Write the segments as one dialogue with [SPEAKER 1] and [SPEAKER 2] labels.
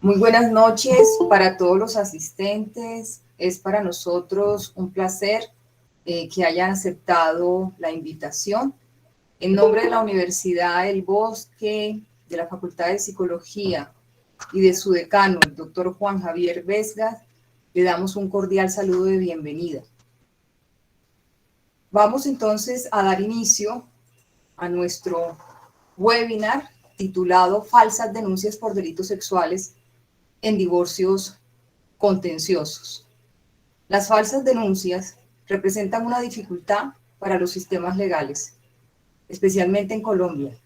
[SPEAKER 1] Muy buenas noches para todos los asistentes. Es para nosotros un placer que hayan aceptado la invitación. En nombre de la Universidad del Bosque, de la Facultad de Psicología y de su decano, el doctor Juan Javier Vesgas, le damos un cordial saludo de bienvenida. Vamos entonces a dar inicio a nuestro webinar titulado Falsas denuncias por delitos sexuales en divorcios contenciosos. Las falsas denuncias representan una dificultad para los sistemas legales, especialmente en Colombia.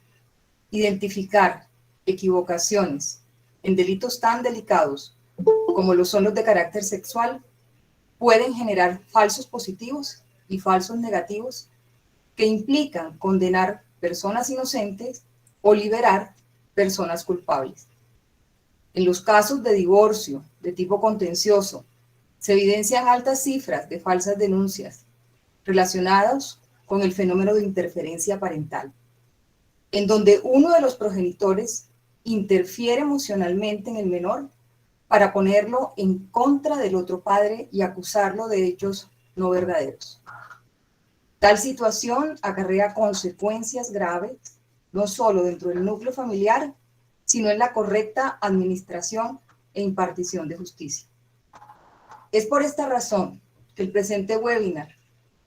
[SPEAKER 1] Identificar equivocaciones en delitos tan delicados como lo son los de carácter sexual pueden generar falsos positivos y falsos negativos que implican condenar personas inocentes o liberar personas culpables. En los casos de divorcio de tipo contencioso, se evidencian altas cifras de falsas denuncias relacionadas con el fenómeno de interferencia parental, en donde uno de los progenitores interfiere emocionalmente en el menor para ponerlo en contra del otro padre y acusarlo de hechos no verdaderos. Tal situación acarrea consecuencias graves, no solo dentro del núcleo familiar, sino en la correcta administración e impartición de justicia. Es por esta razón que el presente webinar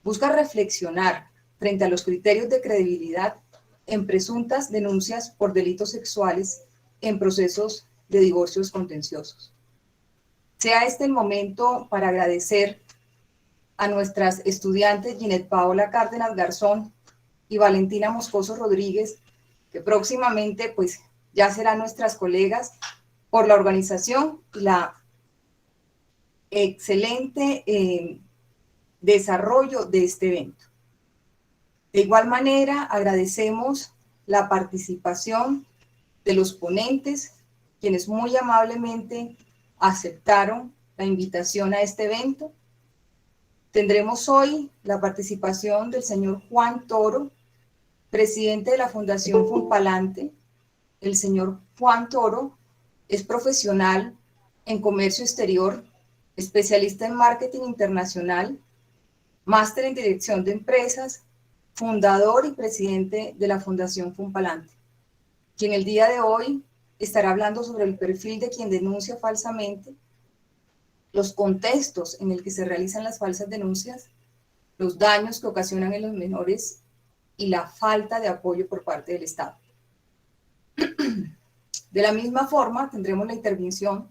[SPEAKER 1] busca reflexionar frente a los criterios de credibilidad en presuntas denuncias por delitos sexuales en procesos de divorcios contenciosos. Sea este el momento para agradecer a nuestras estudiantes Ginette Paola Cárdenas Garzón y Valentina Moscoso Rodríguez, que próximamente pues ya serán nuestras colegas, por la organización y la excelente desarrollo de este evento. De igual manera, agradecemos la participación de los ponentes, quienes muy amablemente aceptaron la invitación a este evento. Tendremos hoy la participación del señor Juan Toro, presidente de la Fundación Funpalante. El señor Juan Toro es profesional en comercio exterior, especialista en marketing internacional, máster en dirección de empresas, fundador y presidente de la Fundación Funpalante, quien el día de hoy estará hablando sobre el perfil de quien denuncia falsamente, los contextos en el que se realizan las falsas denuncias, los daños que ocasionan en los menores y la falta de apoyo por parte del Estado. De la misma forma, tendremos la intervención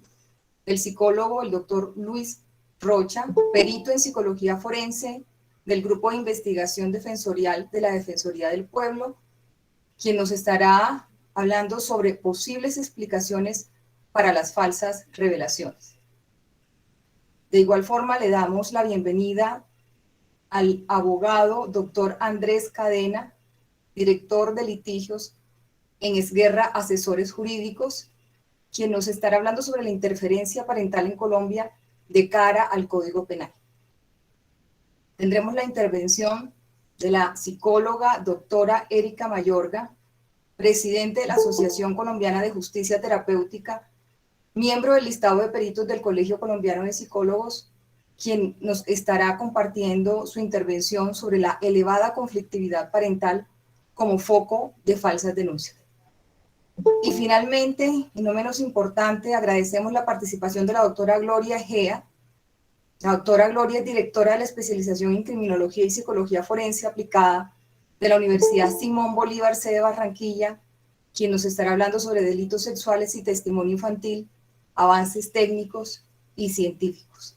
[SPEAKER 1] del psicólogo, el doctor Luis Rocha, perito en psicología forense del Grupo de Investigación Defensorial de la Defensoría del Pueblo, quien nos estará hablando sobre posibles explicaciones para las falsas revelaciones. De igual forma, le damos la bienvenida al abogado doctor Andrés Cadena, director de litigios en Esguerra Asesores Jurídicos, quien nos estará hablando sobre la interferencia parental en Colombia de cara al Código Penal. Tendremos la intervención de la psicóloga doctora Erika Mayorga, presidente de la Asociación Colombiana de Justicia Terapéutica, miembro del listado de peritos del Colegio Colombiano de Psicólogos, quien nos estará compartiendo su intervención sobre la elevada conflictividad parental como foco de falsas denuncias. Y finalmente, y no menos importante, agradecemos la participación de la doctora Gloria Egea. La doctora Gloria es directora de la especialización en Criminología y Psicología Forense Aplicada de la Universidad Simón Bolívar, sede Barranquilla, quien nos estará hablando sobre delitos sexuales y testimonio infantil, avances técnicos y científicos.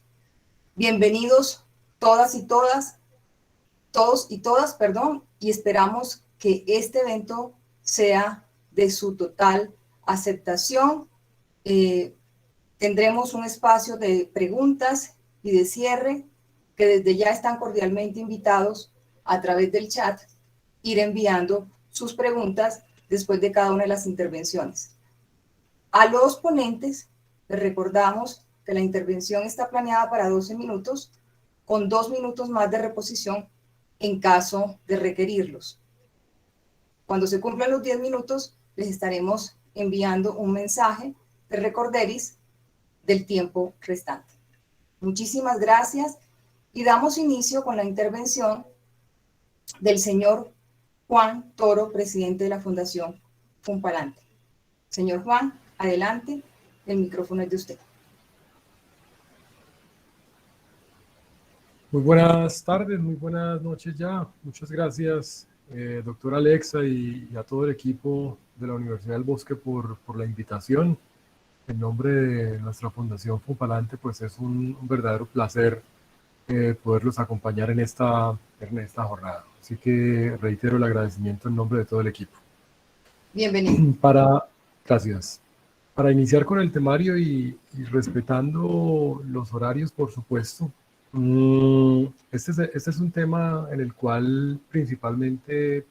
[SPEAKER 1] Bienvenidos todas y todas, todos y todas, perdón, y esperamos que este evento sea de su total aceptación. Tendremos un espacio de preguntas y de cierre que desde ya están cordialmente invitados a través del chat ir enviando sus preguntas después de cada una de las intervenciones. A los ponentes les recordamos que la intervención está planeada para 12 minutos, con 2 minutos más de reposición en caso de requerirlos. Cuando se cumplan los 10 minutos, les estaremos enviando un mensaje recorderis del tiempo restante. Muchísimas gracias y damos inicio con la intervención del señor Juan Toro, presidente de la Fundación Funpalante. Señor Juan, adelante, el micrófono es de usted.
[SPEAKER 2] Muy buenas tardes, muy buenas noches ya. Muchas gracias, doctora Alexa, y a todo el equipo de la Universidad del Bosque por la invitación. En nombre de nuestra Fundación Funpalante, pues es un verdadero placer poderlos acompañar en esta jornada. Así que reitero el agradecimiento en nombre de todo el equipo.
[SPEAKER 1] Bienvenido.
[SPEAKER 2] Gracias. Para iniciar con el temario y respetando los horarios, por supuesto, este es un tema en el cual principalmente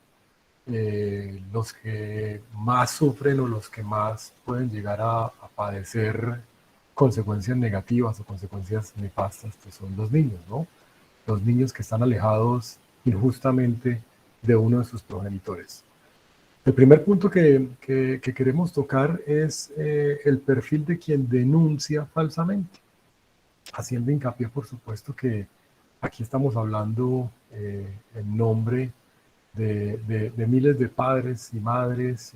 [SPEAKER 2] los que más sufren o los que más pueden llegar a padecer consecuencias negativas o consecuencias nefastas, pues son los niños, ¿no? Los niños que están alejados injustamente de uno de sus progenitores. El primer punto que queremos tocar es el perfil de quien denuncia falsamente, haciendo hincapié, por supuesto, que aquí estamos hablando en nombre de miles de padres y madres,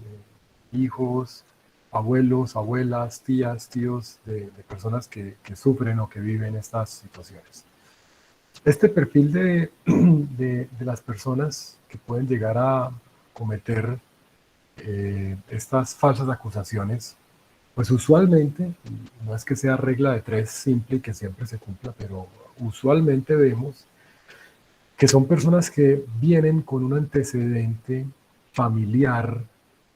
[SPEAKER 2] hijos, abuelos, abuelas, tías, tíos, de personas que sufren o que viven estas situaciones. Este perfil de las personas que pueden llegar a cometer estas falsas acusaciones, pues usualmente, no es que sea regla de tres simple y que siempre se cumpla, pero usualmente vemos que son personas que vienen con un antecedente familiar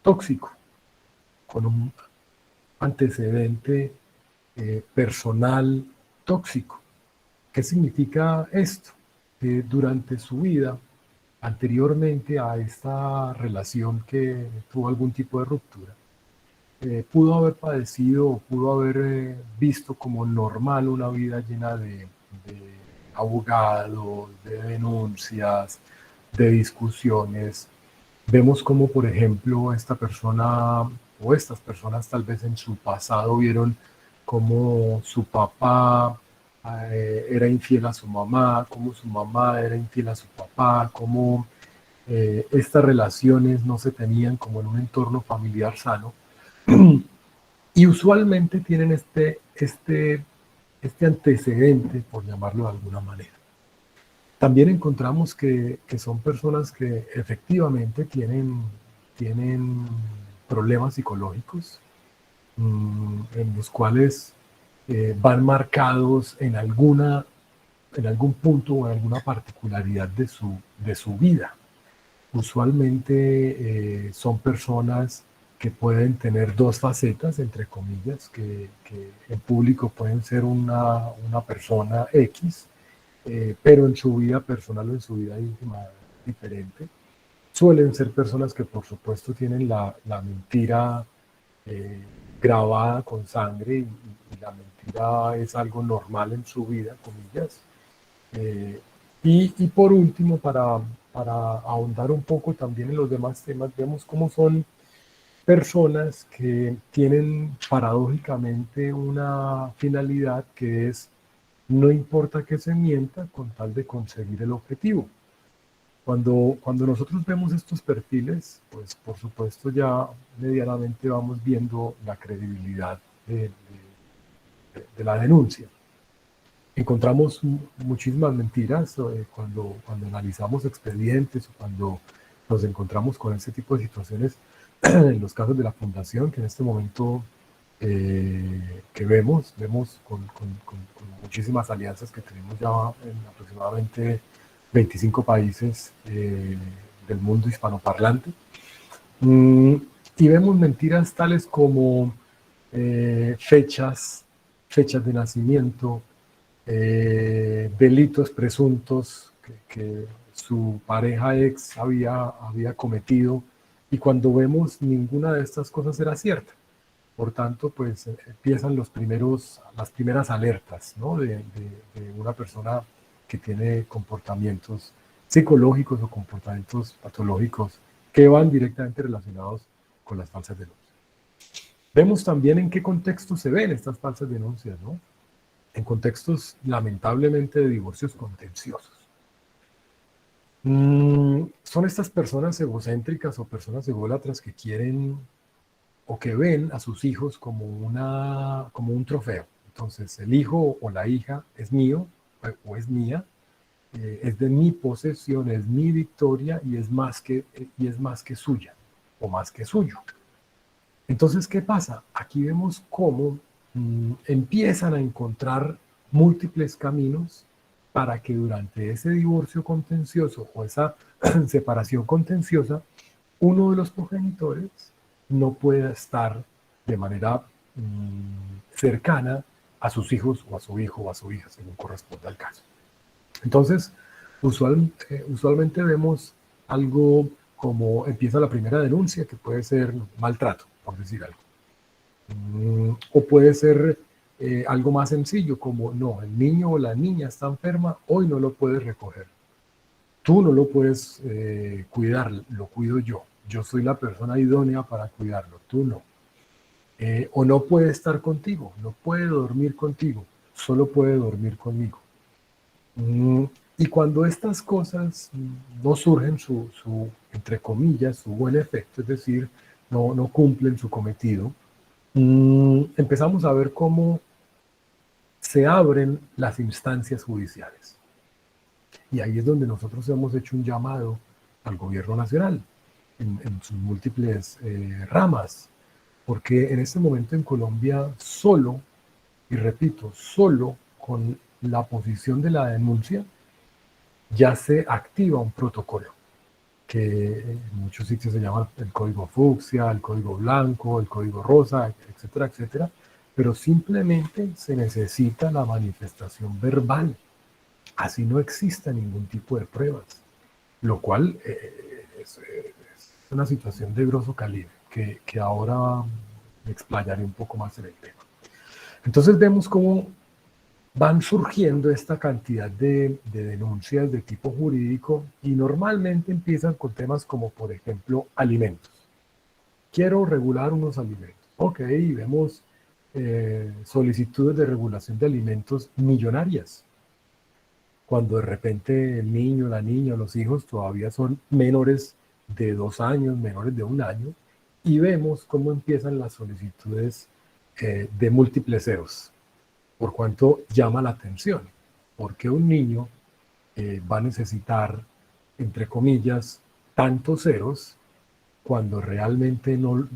[SPEAKER 2] tóxico, con un antecedente personal tóxico. ¿Qué significa esto? Que durante su vida, anteriormente a esta relación que tuvo algún tipo de ruptura, pudo haber padecido o pudo haber visto como normal una vida llena de abogados, de denuncias, de discusiones. Vemos como, por ejemplo, esta persona o estas personas tal vez en su pasado vieron cómo su papá era infiel a su mamá, cómo su mamá era infiel a su papá, cómo estas relaciones no se tenían como en un entorno familiar sano. Y usualmente tienen este antecedente, por llamarlo de alguna manera. También encontramos que son personas que efectivamente tienen problemas psicológicos, en los cuales van marcados en algún punto o en alguna particularidad de su vida. Usualmente son personas que pueden tener dos facetas, entre comillas, que en público pueden ser una persona X, pero en su vida personal o en su vida íntima diferente. Suelen ser personas que por supuesto tienen la mentira grabada con sangre y la mentira es algo normal en su vida, comillas. Y por último, para ahondar un poco también en los demás temas, vemos cómo son personas que tienen paradójicamente una finalidad que es: no importa que se mienta con tal de conseguir el objetivo. Cuando nosotros vemos estos perfiles, pues por supuesto ya medianamente vamos viendo la credibilidad de la denuncia. Encontramos muchísimas mentiras cuando analizamos expedientes o cuando nos encontramos con este tipo de situaciones en los casos de la Fundación, que en este momento que vemos con muchísimas alianzas que tenemos ya en aproximadamente 25 países del mundo hispanoparlante. Y vemos mentiras tales como fechas de nacimiento, delitos presuntos que su pareja ex había cometido, y cuando vemos ninguna de estas cosas era cierta. Por tanto, pues empiezan las primeras alertas, ¿no? de una persona que tiene comportamientos psicológicos o comportamientos patológicos que van directamente relacionados con las falsas denuncias. Vemos también en qué contextos se ven estas falsas denuncias, ¿no? En contextos lamentablemente de divorcios contenciosos. Son estas personas egocéntricas o personas ególatras que quieren o que ven a sus hijos como, como un trofeo. Entonces, el hijo o la hija es mío o es mía, es de mi posesión, es mi victoria y es más que suya o más que suyo. Entonces, ¿qué pasa? Aquí vemos cómo empiezan a encontrar múltiples caminos para que durante ese divorcio contencioso o esa separación contenciosa, uno de los progenitores no pueda estar de manera cercana a sus hijos o a su hijo o a su hija, según corresponda al caso. Entonces, usualmente vemos algo como empieza la primera denuncia, que puede ser maltrato, por decir algo. O puede ser algo más sencillo, como no, el niño o la niña está enferma, hoy no lo puedes recoger. Tú no lo puedes cuidar, lo cuido yo. Yo soy la persona idónea para cuidarlo, tú no. O no puede estar contigo, no puede dormir contigo, solo puede dormir conmigo. Y cuando estas cosas no surgen entre comillas, su buen efecto, es decir, no cumplen su cometido, empezamos a ver cómo se abren las instancias judiciales. Y ahí es donde nosotros hemos hecho un llamado al gobierno nacional en sus múltiples ramas, porque en este momento en Colombia solo, y repito, solo con la posición de la denuncia ya se activa un protocolo que en muchos sitios se llama el código fucsia, el código blanco, el código rosa, etcétera, etcétera, pero simplemente se necesita la manifestación verbal, así no exista ningún tipo de pruebas, lo cual es una situación de grosso calibre, que ahora me explayaré un poco más en el tema. Entonces vemos cómo van surgiendo esta cantidad de denuncias de tipo jurídico y normalmente empiezan con temas como, por ejemplo, alimentos. Quiero regular unos alimentos. Ok, y vemos solicitudes de regulación de alimentos millonarias, cuando de repente el niño, la niña, los hijos todavía son menores de 2 años, menores de 1 año, y vemos cómo empiezan las solicitudes de múltiples ceros, por cuanto llama la atención, porque un niño va a necesitar, entre comillas, tantos ceros cuando realmente no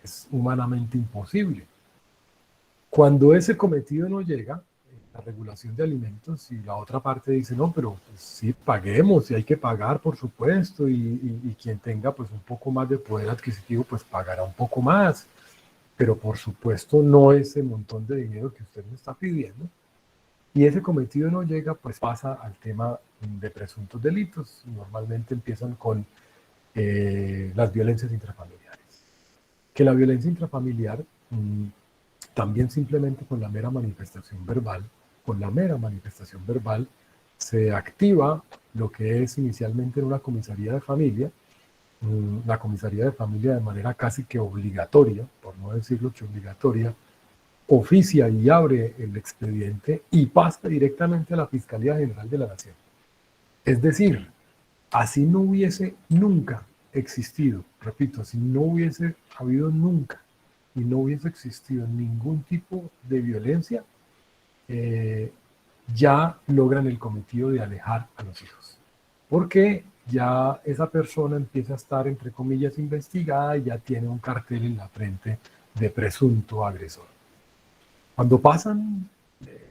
[SPEAKER 2] es humanamente imposible. Cuando ese cometido no llega, la regulación de alimentos, y la otra parte dice, no, pero pues, sí, paguemos, y hay que pagar, por supuesto, y quien tenga pues un poco más de poder adquisitivo, pues pagará un poco más, pero por supuesto no ese montón de dinero que usted me está pidiendo. Y ese cometido no llega, pues pasa al tema de presuntos delitos. Normalmente empiezan con las violencias intrafamiliares. Que la violencia intrafamiliar también simplemente con la mera manifestación verbal, se activa lo que es inicialmente en una comisaría de familia, la comisaría de familia de manera casi que obligatoria, por no decirlo que obligatoria, oficia y abre el expediente y pasa directamente a la Fiscalía General de la Nación. Es decir, así no hubiese nunca existido, repito, así no hubiese habido nunca y no hubiese existido ningún tipo de violencia, ya logran el cometido de alejar a los hijos. Porque ya esa persona empieza a estar, entre comillas, investigada y ya tiene un cartel en la frente de presunto agresor. Cuando pasan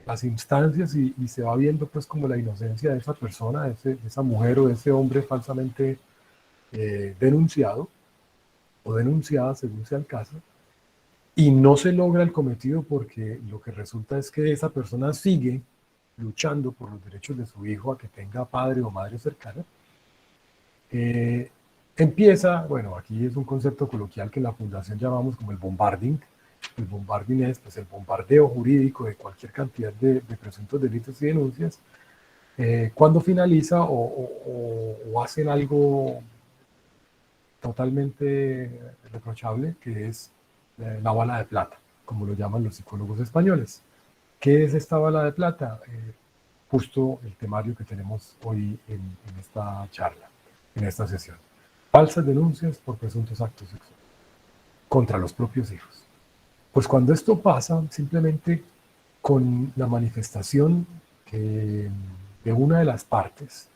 [SPEAKER 2] las instancias y se va viendo pues como la inocencia de esa persona, de esa mujer o de ese hombre falsamente denunciado o denunciada según sea el caso, y no se logra el cometido porque lo que resulta es que esa persona sigue luchando por los derechos de su hijo a que tenga padre o madre cercana, empieza, bueno, aquí es un concepto coloquial que en la fundación llamamos como el bombarding. El bombarding es pues, el bombardeo jurídico de cualquier cantidad de presuntos delitos y denuncias, cuando finaliza o hacen algo totalmente reprochable, que es la bala de plata, como lo llaman los psicólogos españoles. ¿Qué es esta bala de plata? Justo el temario que tenemos hoy en esta charla, en esta sesión. Falsas denuncias por presuntos actos sexuales contra los propios hijos. Pues cuando esto pasa, simplemente con la manifestación de una de las partes,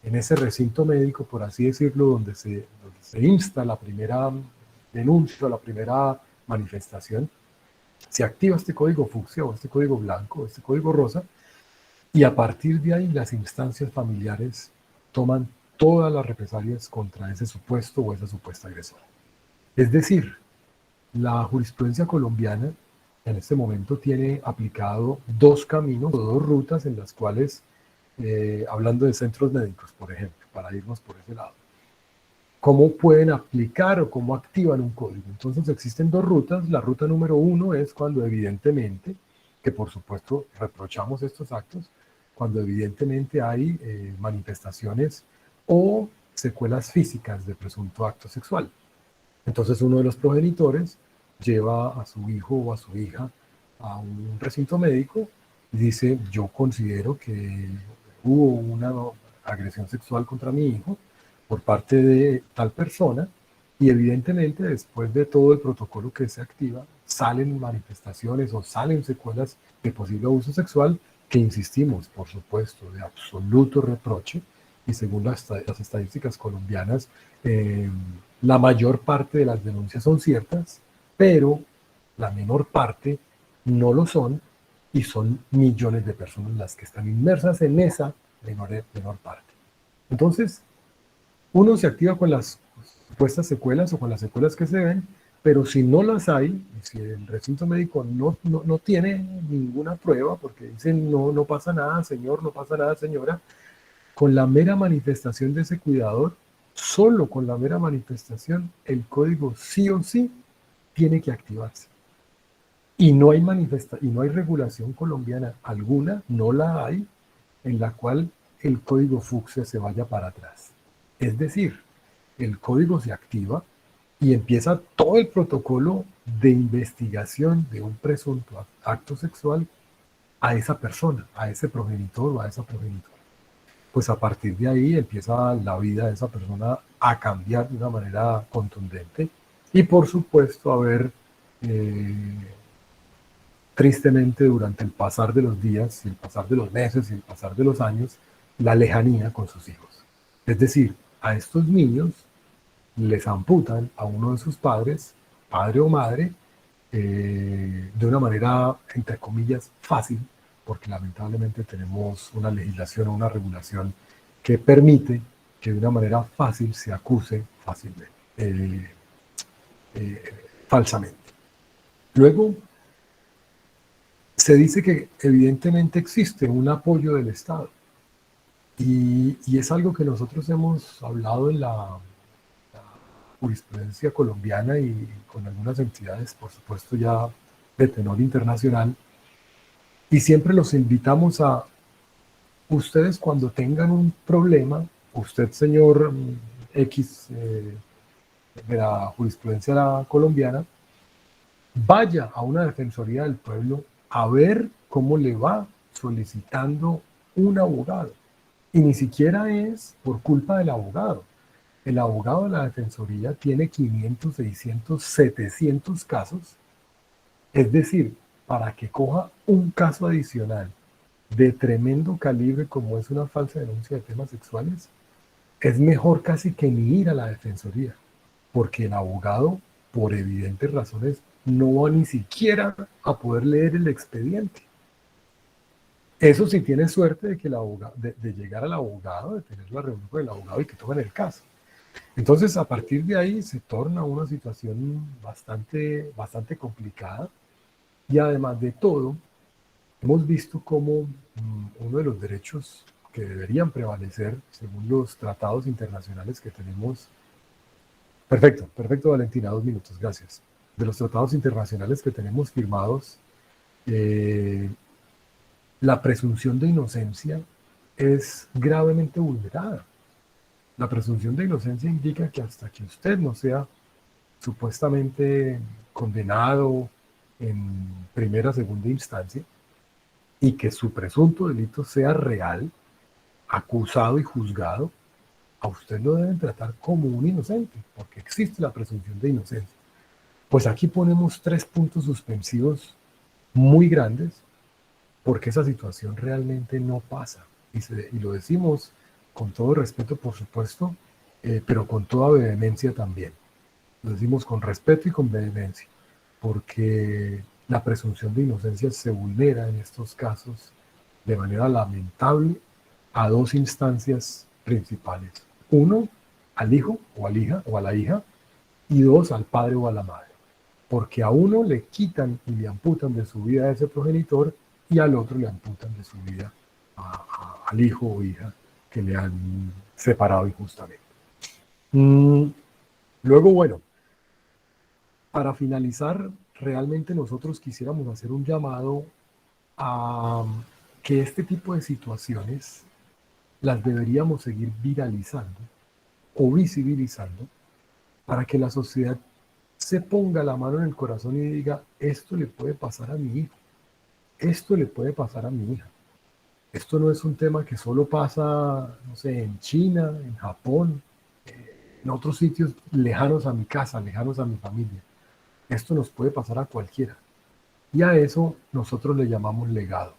[SPEAKER 2] en ese recinto médico, por así decirlo, donde se insta la primera denuncia, la primera manifestación, se activa este código fucsia o este código blanco, este código rosa, y a partir de ahí las instancias familiares toman todas las represalias contra ese supuesto o esa supuesta agresora. Es decir, la jurisprudencia colombiana en este momento tiene aplicado dos caminos o dos rutas en las cuales, hablando de centros médicos, por ejemplo, para irnos por ese lado, cómo pueden aplicar o cómo activan un código. Entonces existen dos rutas. La ruta número uno es cuando evidentemente, que por supuesto reprochamos estos actos, cuando evidentemente hay manifestaciones o secuelas físicas de presunto acto sexual. Entonces uno de los progenitores lleva a su hijo o a su hija a un recinto médico y dice, yo considero que hubo una agresión sexual contra mi hijo por parte de tal persona, y evidentemente después de todo el protocolo que se activa, salen manifestaciones o salen secuelas de posible abuso sexual que, insistimos, por supuesto, de absoluto reproche, y según las estadísticas colombianas, la mayor parte de las denuncias son ciertas, pero la menor parte no lo son, y son millones de personas las que están inmersas en esa menor parte. Entonces, uno se activa con las supuestas secuelas o con las secuelas que se ven, pero si no las hay, y si el recinto médico no tiene ninguna prueba, porque dicen no pasa nada, señor, no pasa nada, señora, con la mera manifestación de ese cuidador, solo con la mera manifestación, el código sí o sí tiene que activarse. Y no hay y no hay regulación colombiana alguna, no la hay, en la cual el código fucsia se vaya para atrás. Es decir, el código se activa y empieza todo el protocolo de investigación de un presunto acto sexual a esa persona, a ese progenitor o a esa progenitora. Pues a partir de ahí empieza la vida de esa persona a cambiar de una manera contundente, y por supuesto a ver, tristemente, durante el pasar de los días, y el pasar de los meses y el pasar de los años, la lejanía con sus hijos. Es decir, a estos niños les amputan a uno de sus padres, padre o madre, de una manera, entre comillas, fácil, porque lamentablemente tenemos una legislación o una regulación que permite que de una manera fácil se acuse fácilmente, falsamente. Luego, se dice que evidentemente existe un apoyo del Estado, y es algo que nosotros hemos hablado en la jurisprudencia colombiana y con algunas entidades, por supuesto, ya de tenor internacional, y siempre los invitamos a ustedes, cuando tengan un problema, usted, señor X, de la jurisprudencia colombiana, vaya a una defensoría del pueblo a ver cómo le va solicitando un abogado. Y ni siquiera es por culpa del abogado. El abogado de la defensoría tiene 500, 600, 700 casos. Es decir, para que coja un caso adicional de tremendo calibre como es una falsa denuncia de temas sexuales, es mejor casi que ni ir a la defensoría, porque el abogado, por evidentes razones, no va ni siquiera a poder leer el expediente. Eso sí, tiene suerte de, que el abogado, de llegar al abogado, de tener la reunión con el abogado y que tomen el caso. Entonces, a partir de ahí se torna una situación bastante complicada, y además de todo, hemos visto cómo uno de los derechos que deberían prevalecer según los tratados internacionales que tenemos. Perfecto, Valentina, 2 minutos, gracias. De los tratados internacionales que tenemos firmados, la presunción de inocencia es gravemente vulnerada. La presunción de inocencia indica que hasta que usted no sea supuestamente condenado en primera, segunda instancia, y que su presunto delito sea real, acusado y juzgado, a usted lo deben tratar como un inocente, porque existe la presunción de inocencia. Pues aquí ponemos 3 puntos suspensivos muy grandes, porque esa situación realmente no pasa. Y lo decimos con todo respeto, por supuesto, pero con toda vehemencia también. Lo decimos con respeto y con vehemencia, porque la presunción de inocencia se vulnera en estos casos de manera lamentable a 2 instancias principales. Uno, al hijo o a la hija o a la hija, y 2, al padre o a la madre. Porque a uno le quitan y le amputan de su vida a ese progenitor y al otro le amputan de su vida al hijo o hija que le han separado injustamente. Luego, bueno, para finalizar, realmente nosotros quisiéramos hacer un llamado a que este tipo de situaciones las deberíamos seguir viralizando o visibilizando para que la sociedad se ponga la mano en el corazón y diga, esto le puede pasar a mi hijo, esto le puede pasar a mi hija. Esto no es un tema que solo pasa, no sé, en China, en Japón, en otros sitios lejanos a mi casa, lejanos a mi familia. Esto nos puede pasar a cualquiera. Y a eso nosotros le llamamos legado.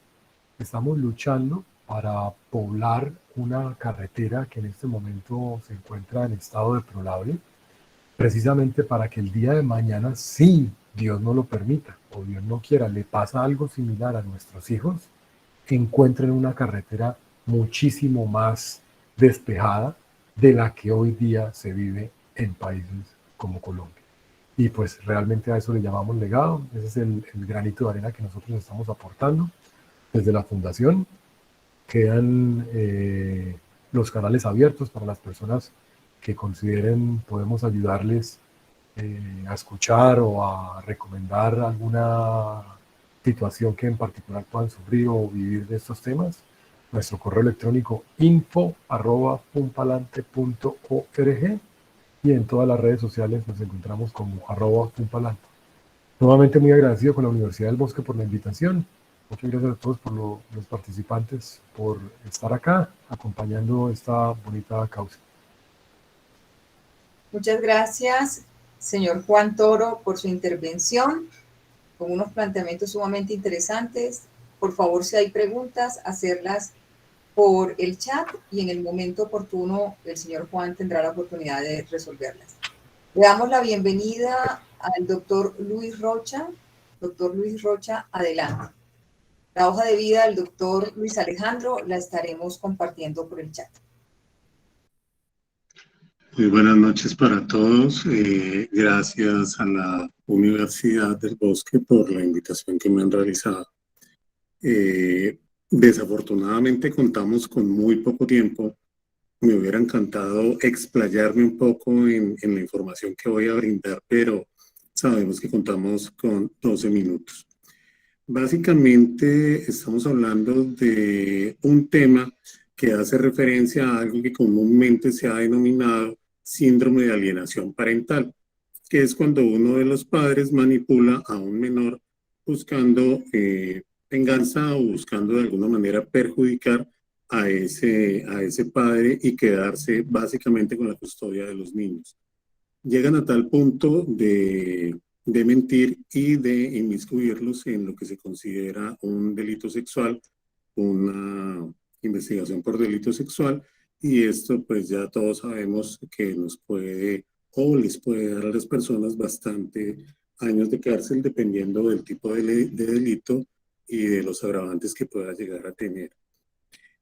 [SPEAKER 2] Estamos luchando para poblar una carretera que en este momento se encuentra en estado deplorable, precisamente para que el día de mañana, si Dios no lo permita o Dios no quiera, le pasa algo similar a nuestros hijos, encuentren una carretera muchísimo más despejada de la que hoy día se vive en países como Colombia. Y pues realmente a eso le llamamos legado. Ese es el granito de arena que nosotros estamos aportando desde la fundación. Quedan los canales abiertos para las personas que consideren podemos ayudarles a escuchar o a recomendar alguna situación que en particular puedan sufrir o vivir de estos temas. Nuestro correo electrónico info@pumpalante.org y en todas las redes sociales nos encontramos como @pumpalante. Nuevamente muy agradecido con la Universidad del Bosque por la invitación. Muchas gracias a todos por los participantes por estar acá acompañando esta bonita causa.
[SPEAKER 1] Muchas gracias, señor Juan Toro, por su intervención, con unos planteamientos sumamente interesantes. Por favor, si hay preguntas, hacerlas por el chat y en el momento oportuno el señor Juan tendrá la oportunidad de resolverlas. Le damos la bienvenida al doctor Luis Rocha. Doctor Luis Rocha, adelante. La hoja de vida del doctor Luis Alejandro la estaremos compartiendo por el chat.
[SPEAKER 3] Muy buenas noches para todos. Gracias a la Universidad del Bosque por la invitación que me han realizado. Desafortunadamente contamos con muy poco tiempo. Me hubiera encantado explayarme un poco en la información que voy a brindar, pero sabemos que contamos con 12 minutos. Básicamente estamos hablando de un tema que hace referencia a algo que comúnmente se ha denominado síndrome de alienación parental, que es cuando uno de los padres manipula a un menor buscando venganza o buscando de alguna manera perjudicar a ese padre y quedarse básicamente con la custodia de los niños. Llegan a tal punto de mentir y de inmiscuirlos en lo que se considera un delito sexual, una investigación por delito sexual, y esto pues ya todos sabemos que nos puede o les puede dar a las personas bastante años de cárcel dependiendo del tipo de delito y de los agravantes que pueda llegar a tener.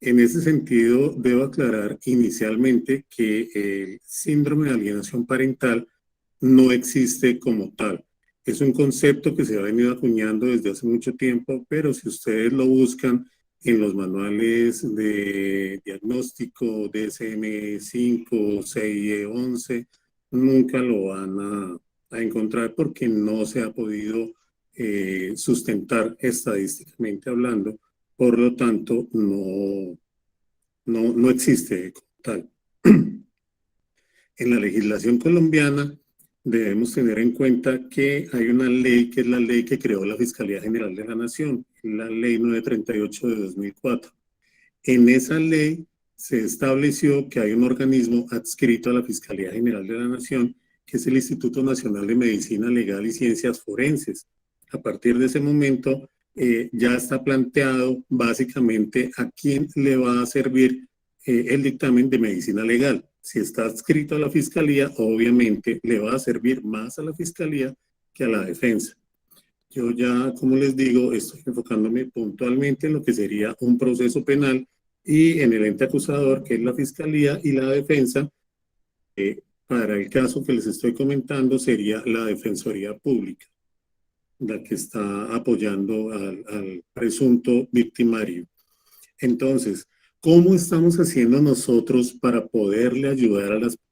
[SPEAKER 3] En ese sentido, debo aclarar inicialmente que el síndrome de alienación parental no existe como tal. Es un concepto que se ha venido acuñando desde hace mucho tiempo, pero si ustedes lo buscan en los manuales de diagnóstico DSM-5, 6, 11, nunca lo van a encontrar porque no se ha podido sustentar estadísticamente hablando. Por lo tanto, no existe como tal. En la legislación colombiana debemos tener en cuenta que hay una ley que es la ley que creó la Fiscalía General de la Nación, la Ley 938 de 2004. En esa ley se estableció que hay un organismo adscrito a la Fiscalía General de la Nación, que es el Instituto Nacional de Medicina Legal y Ciencias Forenses. A partir de ese momento ya está planteado básicamente a quién le va a servir el dictamen de medicina legal. Si está adscrito a la Fiscalía, obviamente le va a servir más a la Fiscalía que a la defensa. Yo ya, como les digo, estoy enfocándome puntualmente en lo que sería un proceso penal y en el ente acusador, que es la Fiscalía, y la defensa, para el caso que les estoy comentando, sería la Defensoría Pública, la que está apoyando al presunto victimario. Entonces, ¿cómo estamos haciendo nosotros para poderle ayudar a las personas?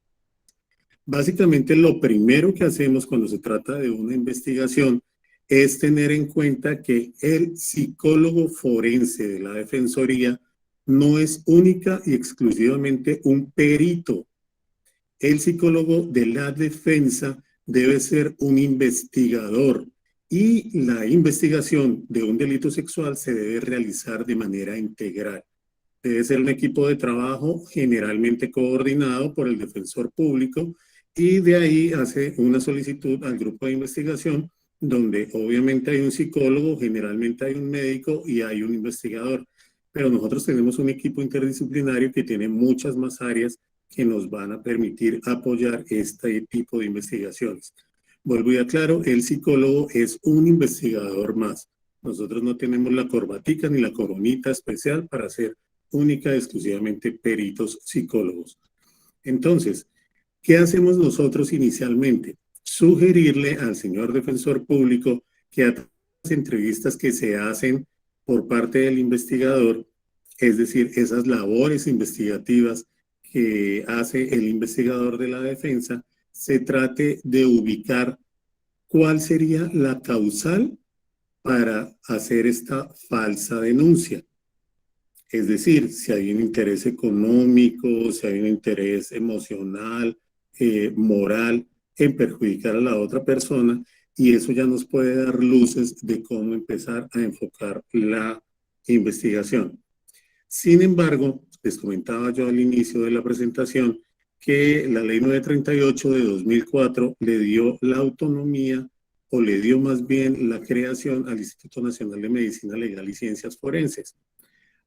[SPEAKER 3] Básicamente, lo primero que hacemos cuando se trata de una investigación es tener en cuenta que el psicólogo forense de la Defensoría no es única y exclusivamente un perito. El psicólogo de la defensa debe ser un investigador y la investigación de un delito sexual se debe realizar de manera integral. Debe ser un equipo de trabajo generalmente coordinado por el defensor público y de ahí hace una solicitud al grupo de investigación donde obviamente hay un psicólogo, generalmente hay un médico y hay un investigador. Pero nosotros tenemos un equipo interdisciplinario que tiene muchas más áreas que nos van a permitir apoyar este tipo de investigaciones. Vuelvo y aclaro, el psicólogo es un investigador más. Nosotros no tenemos la corbatica ni la coronita especial para ser única y exclusivamente peritos psicólogos. Entonces, ¿qué hacemos nosotros inicialmente? Sugerirle al señor defensor público que a todas las entrevistas que se hacen por parte del investigador, es decir, esas labores investigativas que hace el investigador de la defensa, se trate de ubicar cuál sería la causal para hacer esta falsa denuncia. Es decir, si hay un interés económico, si hay un interés emocional, moral, en perjudicar a la otra persona, y eso ya nos puede dar luces de cómo empezar a enfocar la investigación. Sin embargo, les comentaba yo al inicio de la presentación que la Ley 938 de 2004 le dio la autonomía o le dio más bien la creación al Instituto Nacional de Medicina Legal y Ciencias Forenses.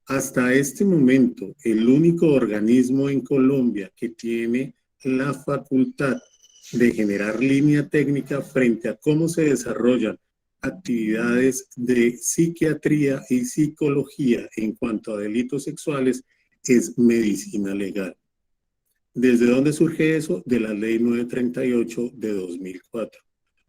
[SPEAKER 3] Hasta este momento, el único organismo en Colombia que tiene la facultad de generar línea técnica frente a cómo se desarrollan actividades de psiquiatría y psicología en cuanto a delitos sexuales es medicina legal. ¿Desde dónde surge eso? De la Ley 938 de 2004.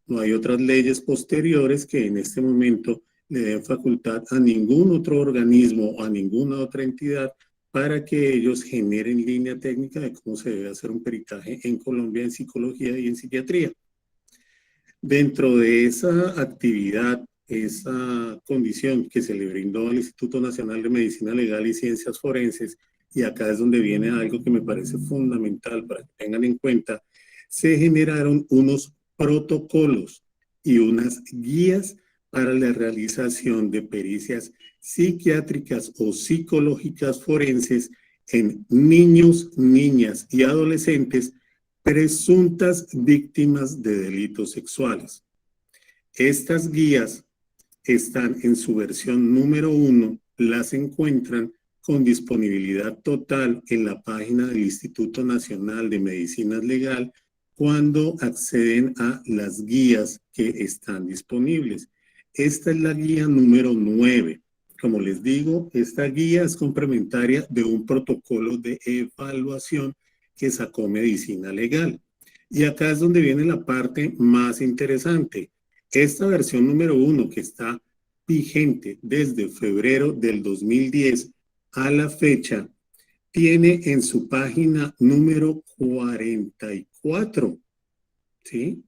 [SPEAKER 3] No hay otras leyes posteriores que en este momento le den facultad a ningún otro organismo o a ninguna otra entidad para que ellos generen línea técnica de cómo se debe hacer un peritaje en Colombia en psicología y en psiquiatría. Dentro de esa actividad, esa condición que se le brindó al Instituto Nacional de Medicina Legal y Ciencias Forenses, y acá es donde viene algo que me parece fundamental para que tengan en cuenta, se generaron unos protocolos y unas guías para la realización de pericias psiquiátricas o psicológicas forenses en niños, niñas y adolescentes presuntas víctimas de delitos sexuales. Estas guías están en su versión número 1, las encuentran con disponibilidad total en la página del Instituto Nacional de Medicina Legal cuando acceden a las guías que están disponibles. Esta es la guía número 9. Como les digo, esta guía es complementaria de un protocolo de evaluación que sacó Medicina Legal. Y acá es donde viene la parte más interesante. Esta versión número 1 que está vigente desde febrero del 2010 a la fecha, tiene en su página número 44, ¿sí?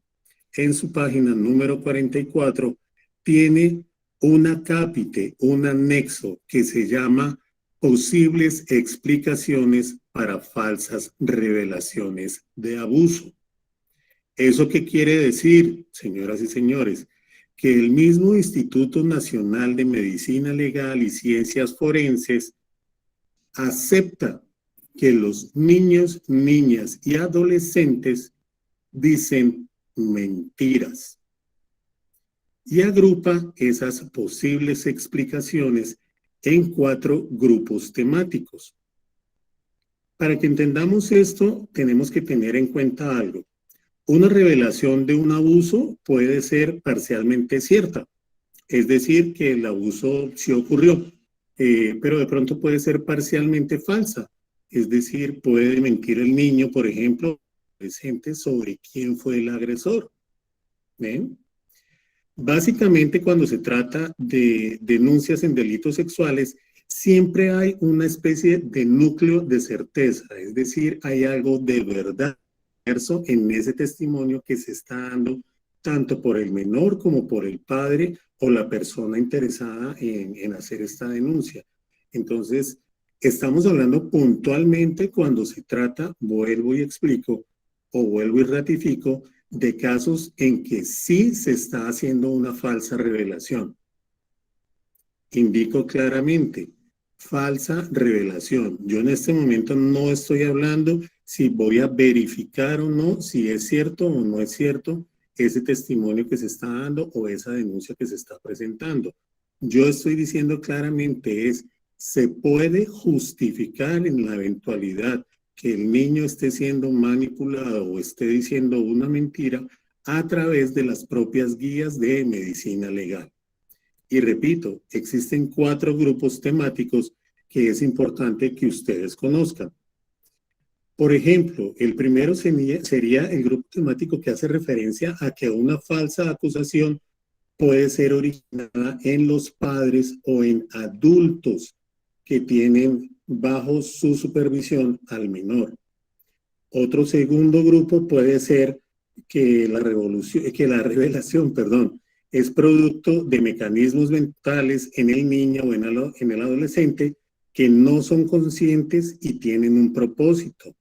[SPEAKER 3] En su página número 44 tiene un acápite, un anexo que se llama Posibles explicaciones para falsas revelaciones de abuso. ¿Eso qué quiere decir, señoras y señores? Que el mismo Instituto Nacional de Medicina Legal y Ciencias Forenses acepta que los niños, niñas y adolescentes dicen mentiras y agrupa esas posibles explicaciones en 4 grupos temáticos. Para que entendamos esto, tenemos que tener en cuenta algo. Una revelación de un abuso puede ser parcialmente cierta, es decir, que el abuso sí ocurrió, pero de pronto puede ser parcialmente falsa, es decir, puede mentir el niño, por ejemplo, adolescente, sobre quién fue el agresor. ¿Ven? Básicamente, cuando se trata de denuncias en delitos sexuales, siempre hay una especie de núcleo de certeza, es decir, hay algo de verdad en ese testimonio que se está dando tanto por el menor como por el padre o la persona interesada en hacer esta denuncia. Entonces, estamos hablando puntualmente cuando se trata, vuelvo y explico, o vuelvo y ratifico, de casos en que sí se está haciendo una falsa revelación. Indico claramente, falsa revelación. Yo en este momento no estoy hablando si voy a verificar o no, si es cierto o no es cierto ese testimonio que se está dando o esa denuncia que se está presentando. Yo estoy diciendo claramente se puede justificar en la eventualidad que el niño esté siendo manipulado o esté diciendo una mentira a través de las propias guías de medicina legal. Y repito, existen 4 grupos temáticos que es importante que ustedes conozcan. Por ejemplo, el primero sería el grupo temático que hace referencia a que una falsa acusación puede ser originada en los padres o en adultos que tienen bajo su supervisión al menor. Otro segundo grupo puede ser que la revelación, es producto de mecanismos mentales en el niño o en el adolescente que no son conscientes y tienen un propósito.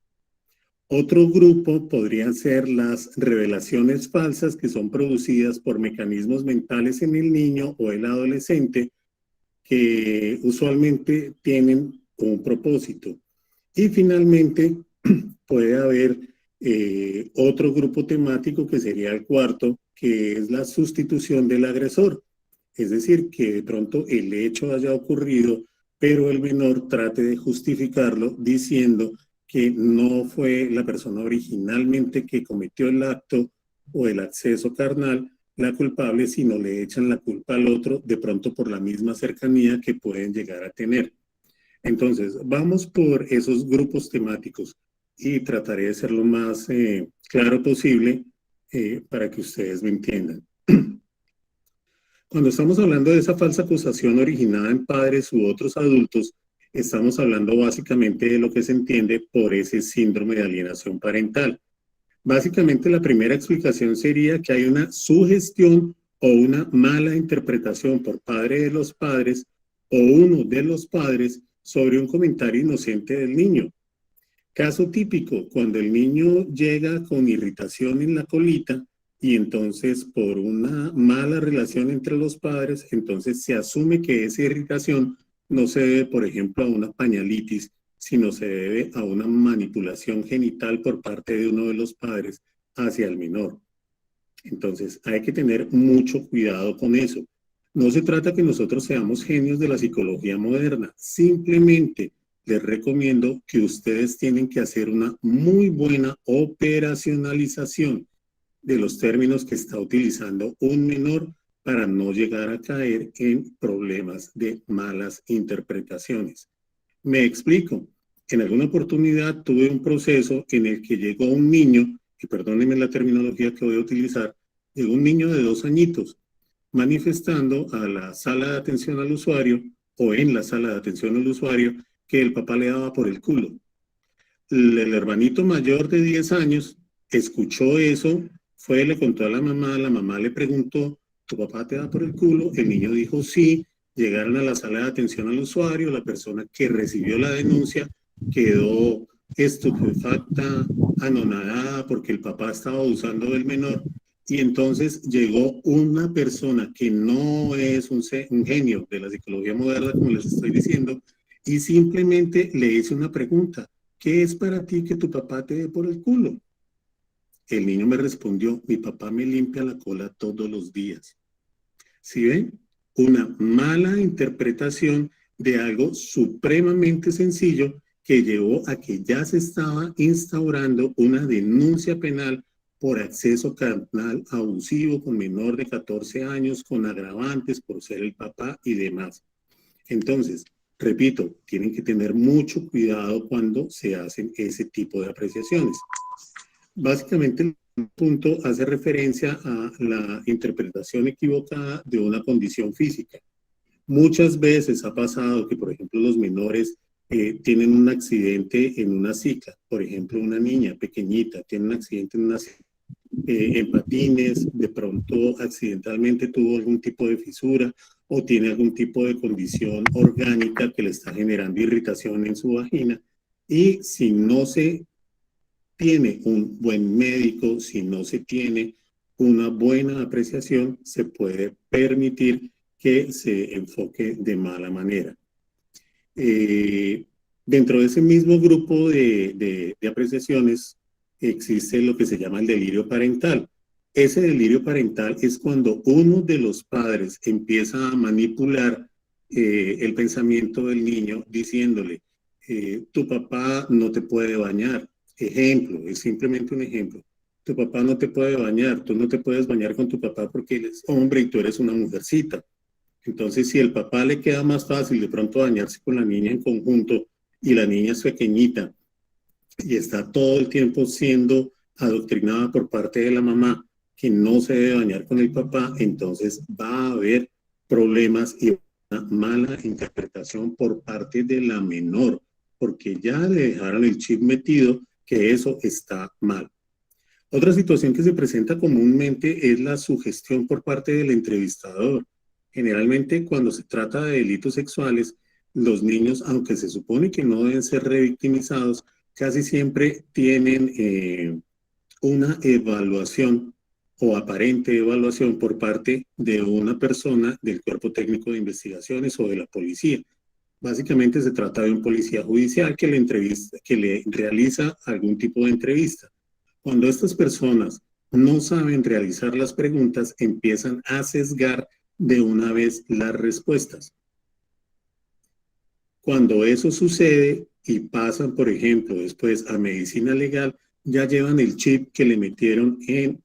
[SPEAKER 3] Otro grupo podrían ser las revelaciones falsas que son producidas por mecanismos mentales en el niño o el adolescente que usualmente tienen un propósito. Y finalmente puede haber otro grupo temático que sería el cuarto, que es la sustitución del agresor. Es decir, que de pronto el hecho haya ocurrido, pero el menor trate de justificarlo diciendo que no fue la persona originalmente que cometió el acto o el acceso carnal la culpable, sino le echan la culpa al otro, de pronto por la misma cercanía que pueden llegar a tener. Entonces, vamos por esos grupos temáticos y trataré de ser lo más claro posible para que ustedes me entiendan. Cuando estamos hablando de esa falsa acusación originada en padres u otros adultos, estamos hablando básicamente de lo que se entiende por ese síndrome de alienación parental. Básicamente la primera explicación sería que hay una sugestión o una mala interpretación por parte de los padres o uno de los padres sobre un comentario inocente del niño. Caso típico, cuando el niño llega con irritación en la colita y entonces por una mala relación entre los padres, entonces se asume que esa irritación no se debe, por ejemplo, a una pañalitis, sino se debe a una manipulación genital por parte de uno de los padres hacia el menor. Entonces, hay que tener mucho cuidado con eso. No se trata que nosotros seamos genios de la psicología moderna, simplemente les recomiendo que ustedes tienen que hacer una muy buena operacionalización de los términos que está utilizando un menor para no llegar a caer en problemas de malas interpretaciones. Me explico. En alguna oportunidad tuve un proceso en el que llegó un niño, y perdónenme la terminología que voy a utilizar, llegó un niño de 2 añitos manifestando a la sala de atención al usuario o en la sala de atención al usuario que el papá le daba por el culo. El hermanito mayor de 10 años escuchó eso, fue, le contó a la mamá le preguntó, ¿tu papá te da por el culo? El niño dijo sí, llegaron a la sala de atención al usuario, la persona que recibió la denuncia quedó estupefacta, anonadada, porque el papá estaba abusando del menor. Y entonces llegó una persona que no es un genio de la psicología moderna, como les estoy diciendo, y simplemente le hice una pregunta: ¿qué es para ti que tu papá te dé por el culo? El niño me respondió: mi papá me limpia la cola todos los días. ¿Sí ven? Una mala interpretación de algo supremamente sencillo que llevó a que ya se estaba instaurando una denuncia penal por acceso carnal abusivo con menor de 14 años, con agravantes por ser el papá y demás. Entonces, repito, tienen que tener mucho cuidado cuando se hacen ese tipo de apreciaciones. Básicamente, el punto hace referencia a la interpretación equivocada de una condición física. Muchas veces ha pasado que, por ejemplo, los menores tienen un accidente en una cicla. Por ejemplo, una niña pequeñita tiene un accidente en patines, de pronto accidentalmente tuvo algún tipo de fisura o tiene algún tipo de condición orgánica que le está generando irritación en su vagina. Y si no se tiene un buen médico, si no se tiene una buena apreciación, se puede permitir que se enfoque de mala manera. Dentro de ese mismo grupo de apreciaciones existe lo que se llama el delirio parental. Ese delirio parental es cuando uno de los padres empieza a manipular el pensamiento del niño diciéndole: tu papá no te puede bañar. Ejemplo, es simplemente un ejemplo. Tu papá no te puede bañar, tú no te puedes bañar con tu papá porque él es hombre y tú eres una mujercita. Entonces, si el papá le queda más fácil de pronto bañarse con la niña en conjunto y la niña es pequeñita y está todo el tiempo siendo adoctrinada por parte de la mamá que no se debe bañar con el papá, entonces va a haber problemas y una mala interpretación por parte de la menor, porque ya le dejaron el chip metido que eso está mal. Otra situación que se presenta comúnmente es la sugestión por parte del entrevistador. Generalmente, cuando se trata de delitos sexuales, los niños, aunque se supone que no deben ser revictimizados, casi siempre tienen una evaluación o aparente evaluación por parte de una persona del Cuerpo Técnico de Investigaciones o de la policía. Básicamente se trata de un policía judicial que le realiza algún tipo de entrevista. Cuando estas personas no saben realizar las preguntas, empiezan a sesgar de una vez las respuestas. Cuando eso sucede y pasan, por ejemplo, después a medicina legal, ya llevan el chip que le metieron en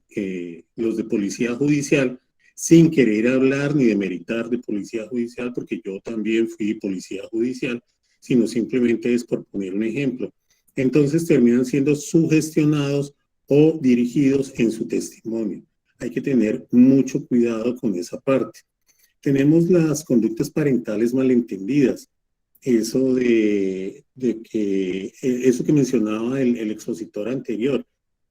[SPEAKER 3] los de policía judicial, sin querer hablar ni demeritar de policía judicial, porque yo también fui policía judicial, sino simplemente es por poner un ejemplo. Entonces terminan siendo sugestionados o dirigidos en su testimonio. Hay que tener mucho cuidado con esa parte. Tenemos las conductas parentales malentendidas. Eso eso que mencionaba el expositor anterior.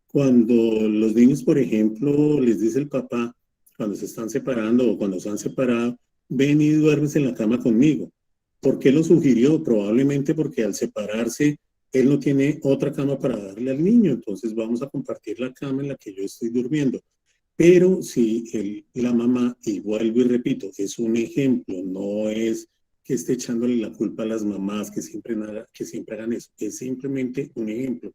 [SPEAKER 3] Cuando los niños, por ejemplo, les dice el papá, cuando se están separando o cuando se han separado: ven y duermes en la cama conmigo. ¿Por qué lo sugirió? Probablemente porque al separarse él no tiene otra cama para darle al niño, entonces vamos a compartir la cama en la que yo estoy durmiendo. Pero si la mamá, y vuelvo y repito, es un ejemplo, no es que esté echándole la culpa a las mamás que siempre hagan eso, es simplemente un ejemplo.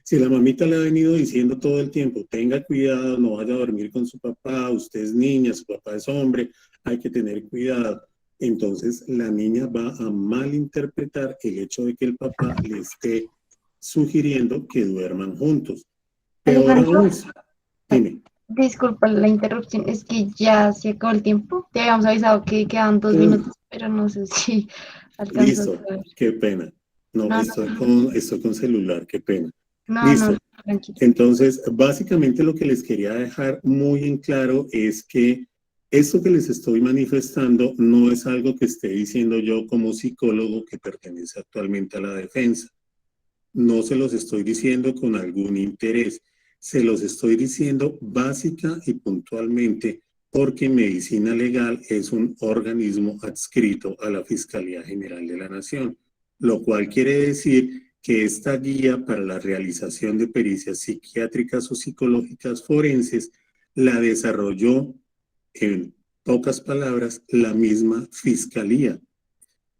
[SPEAKER 3] Si la mamita le ha venido diciendo todo el tiempo: tenga cuidado, no vaya a dormir con su papá, usted es niña, su papá es hombre, hay que tener cuidado, entonces la niña va a malinterpretar el hecho de que el papá le esté sugiriendo que duerman juntos. Peor aún, dime.
[SPEAKER 4] Disculpa la interrupción, es que ya se acabó el tiempo. Te habíamos avisado que quedan 2 minutos, pero no sé si alcanzas
[SPEAKER 3] Listo,
[SPEAKER 4] a ver.
[SPEAKER 3] qué pena. No, estoy con celular, qué pena.
[SPEAKER 4] No,
[SPEAKER 3] Listo.
[SPEAKER 4] tranquilo.
[SPEAKER 3] Entonces, básicamente lo que les quería dejar muy en claro es que esto que les estoy manifestando no es algo que esté diciendo yo como psicólogo que pertenece actualmente a la defensa. No se los estoy diciendo con algún interés. Se los estoy diciendo básica y puntualmente porque Medicina Legal es un organismo adscrito a la Fiscalía General de la Nación, lo cual quiere decir que esta guía para la realización de pericias psiquiátricas o psicológicas forenses la desarrolló, en pocas palabras, la misma Fiscalía.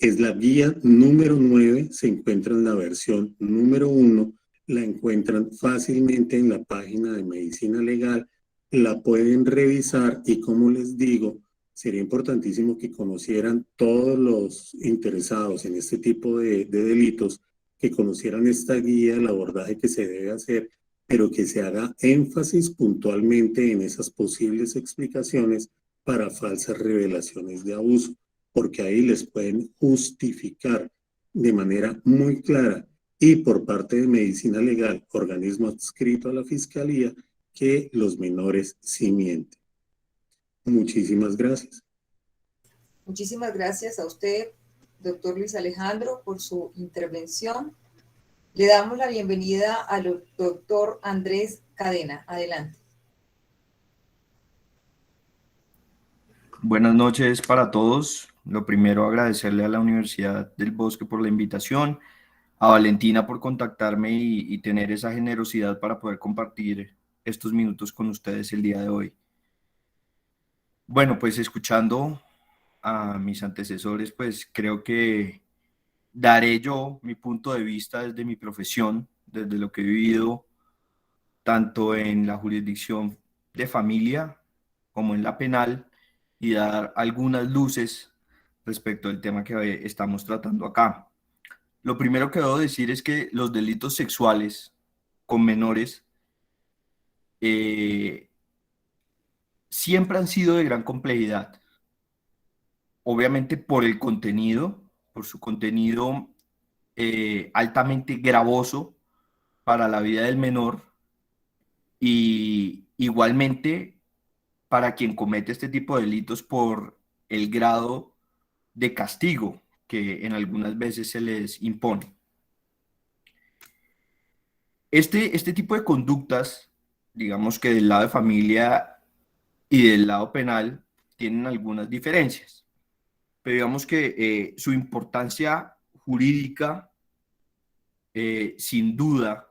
[SPEAKER 3] Es la guía número 9, se encuentra en la versión número 1, la encuentran fácilmente en la página de Medicina Legal, la pueden revisar y, como les digo, sería importantísimo que conocieran todos los interesados en este tipo de delitos, que conocieran esta guía, el abordaje que se debe hacer, pero que se haga énfasis puntualmente en esas posibles explicaciones para falsas revelaciones de abuso, porque ahí les pueden justificar de manera muy clara y por parte de Medicina Legal, organismo adscrito a la Fiscalía, que los menores sí mienten. Muchísimas gracias.
[SPEAKER 1] Muchísimas gracias a usted, doctor Luis Alejandro, por su intervención. Le damos la bienvenida al doctor Andrés Cadena. Adelante.
[SPEAKER 5] Buenas noches para todos. Lo primero, agradecerle a la Universidad del Bosque por la invitación, a Valentina por contactarme y tener esa generosidad para poder compartir estos minutos con ustedes el día de hoy. Bueno, pues escuchando a mis antecesores, pues creo que daré yo mi punto de vista desde mi profesión, desde lo que he vivido tanto en la jurisdicción de familia como en la penal, y dar algunas luces respecto al tema que estamos tratando acá. Lo primero que debo decir es que los delitos sexuales con menores siempre han sido de gran complejidad. Obviamente por el contenido, por su contenido altamente gravoso para la vida del menor, y igualmente para quien comete este tipo de delitos por el grado de castigo que en algunas veces se les impone. Este tipo de conductas, digamos que del lado de familia y del lado penal, tienen algunas diferencias, pero digamos que su importancia jurídica, sin duda,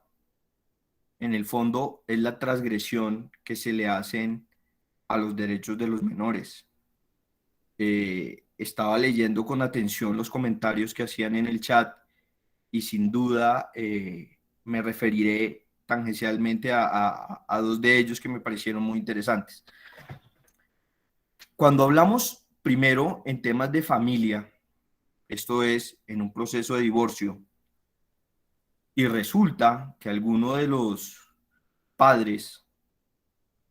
[SPEAKER 5] en el fondo, es la transgresión que se le hacen a los derechos de los menores. Estaba leyendo con atención los comentarios que hacían en el chat y sin duda me referiré tangencialmente a dos de ellos que me parecieron muy interesantes. Cuando hablamos primero en temas de familia, esto es, en un proceso de divorcio, y resulta que alguno de los padres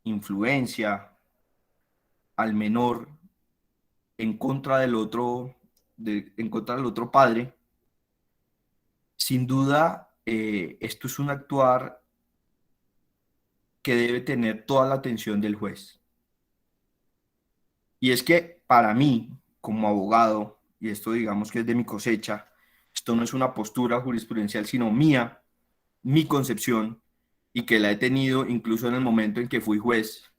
[SPEAKER 5] influencia al menor en contra del otro, en contra del otro padre, sin duda esto es un actuar que debe tener toda la atención del juez. Y es que para mí, como abogado, y esto digamos que es de mi cosecha, esto no es una postura jurisprudencial, sino mía, mi concepción, y que la he tenido incluso en el momento en que fui juez,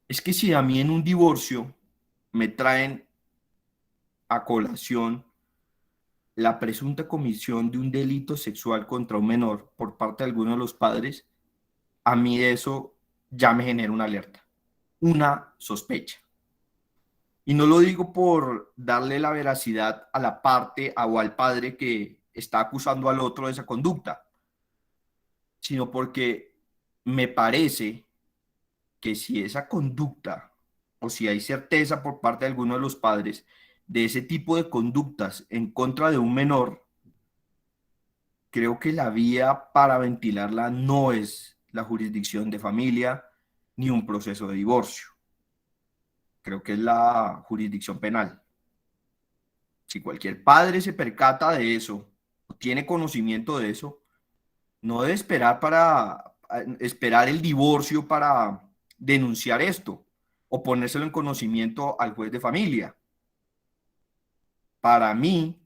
[SPEAKER 5] es que si a mí en un divorcio me traen a colación la presunta comisión de un delito sexual contra un menor por parte de alguno de los padres, a mí eso ya me genera una alerta, una sospecha. Y no lo digo por darle la veracidad a la parte o al padre que está acusando al otro de esa conducta, sino porque me parece que si esa conducta o si hay certeza por parte de alguno de los padres de ese tipo de conductas en contra de un menor, creo que la vía para ventilarla no es la jurisdicción de familia ni un proceso de divorcio. Creo que es la jurisdicción penal. Si cualquier padre se percata de eso, o tiene conocimiento de eso, no debe esperar el divorcio para denunciar esto o ponérselo en conocimiento al juez de familia. Para mí,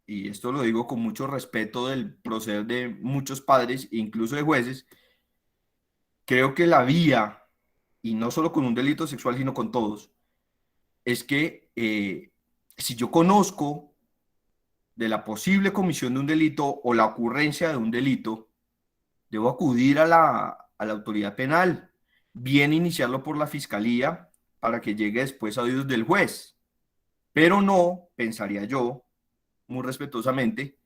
[SPEAKER 5] y esto lo digo con mucho respeto del proceder de muchos padres, incluso de jueces, creo que la vía, y no solo con un delito sexual, sino con todos, es que si yo conozco de la posible comisión de un delito o la ocurrencia de un delito, debo acudir a la autoridad penal, bien iniciarlo por la fiscalía para que llegue después a oídos del juez. Pero no, pensaría yo, muy respetuosamente,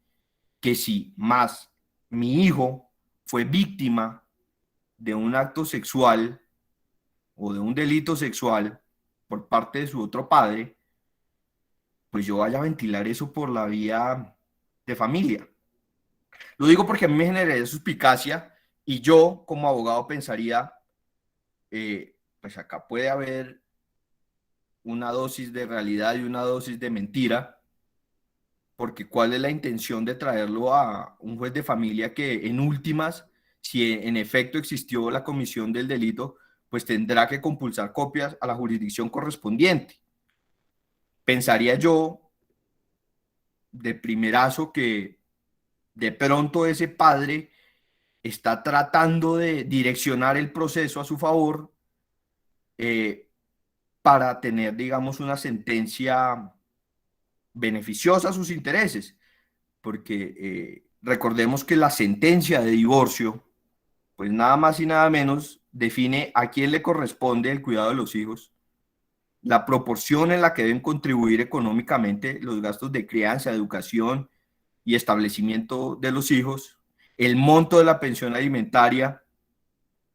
[SPEAKER 5] que si más mi hijo fue víctima de un acto sexual o de un delito sexual por parte de su otro padre, pues yo vaya a ventilar eso por la vía de familia. Lo digo porque a mí me generaría suspicacia y yo como abogado pensaría, pues acá puede haber una dosis de realidad y una dosis de mentira, porque ¿cuál es la intención de traerlo a un juez de familia que en últimas, si en efecto existió la comisión del delito, pues tendrá que compulsar copias a la jurisdicción correspondiente? Pensaría yo de primerazo que de pronto ese padre está tratando de direccionar el proceso a su favor, para tener, digamos, una sentencia beneficiosa a sus intereses, porque recordemos que la sentencia de divorcio, pues nada más y nada menos, define a quién le corresponde el cuidado de los hijos, la proporción en la que deben contribuir económicamente los gastos de crianza, educación y establecimiento de los hijos, el monto de la pensión alimentaria,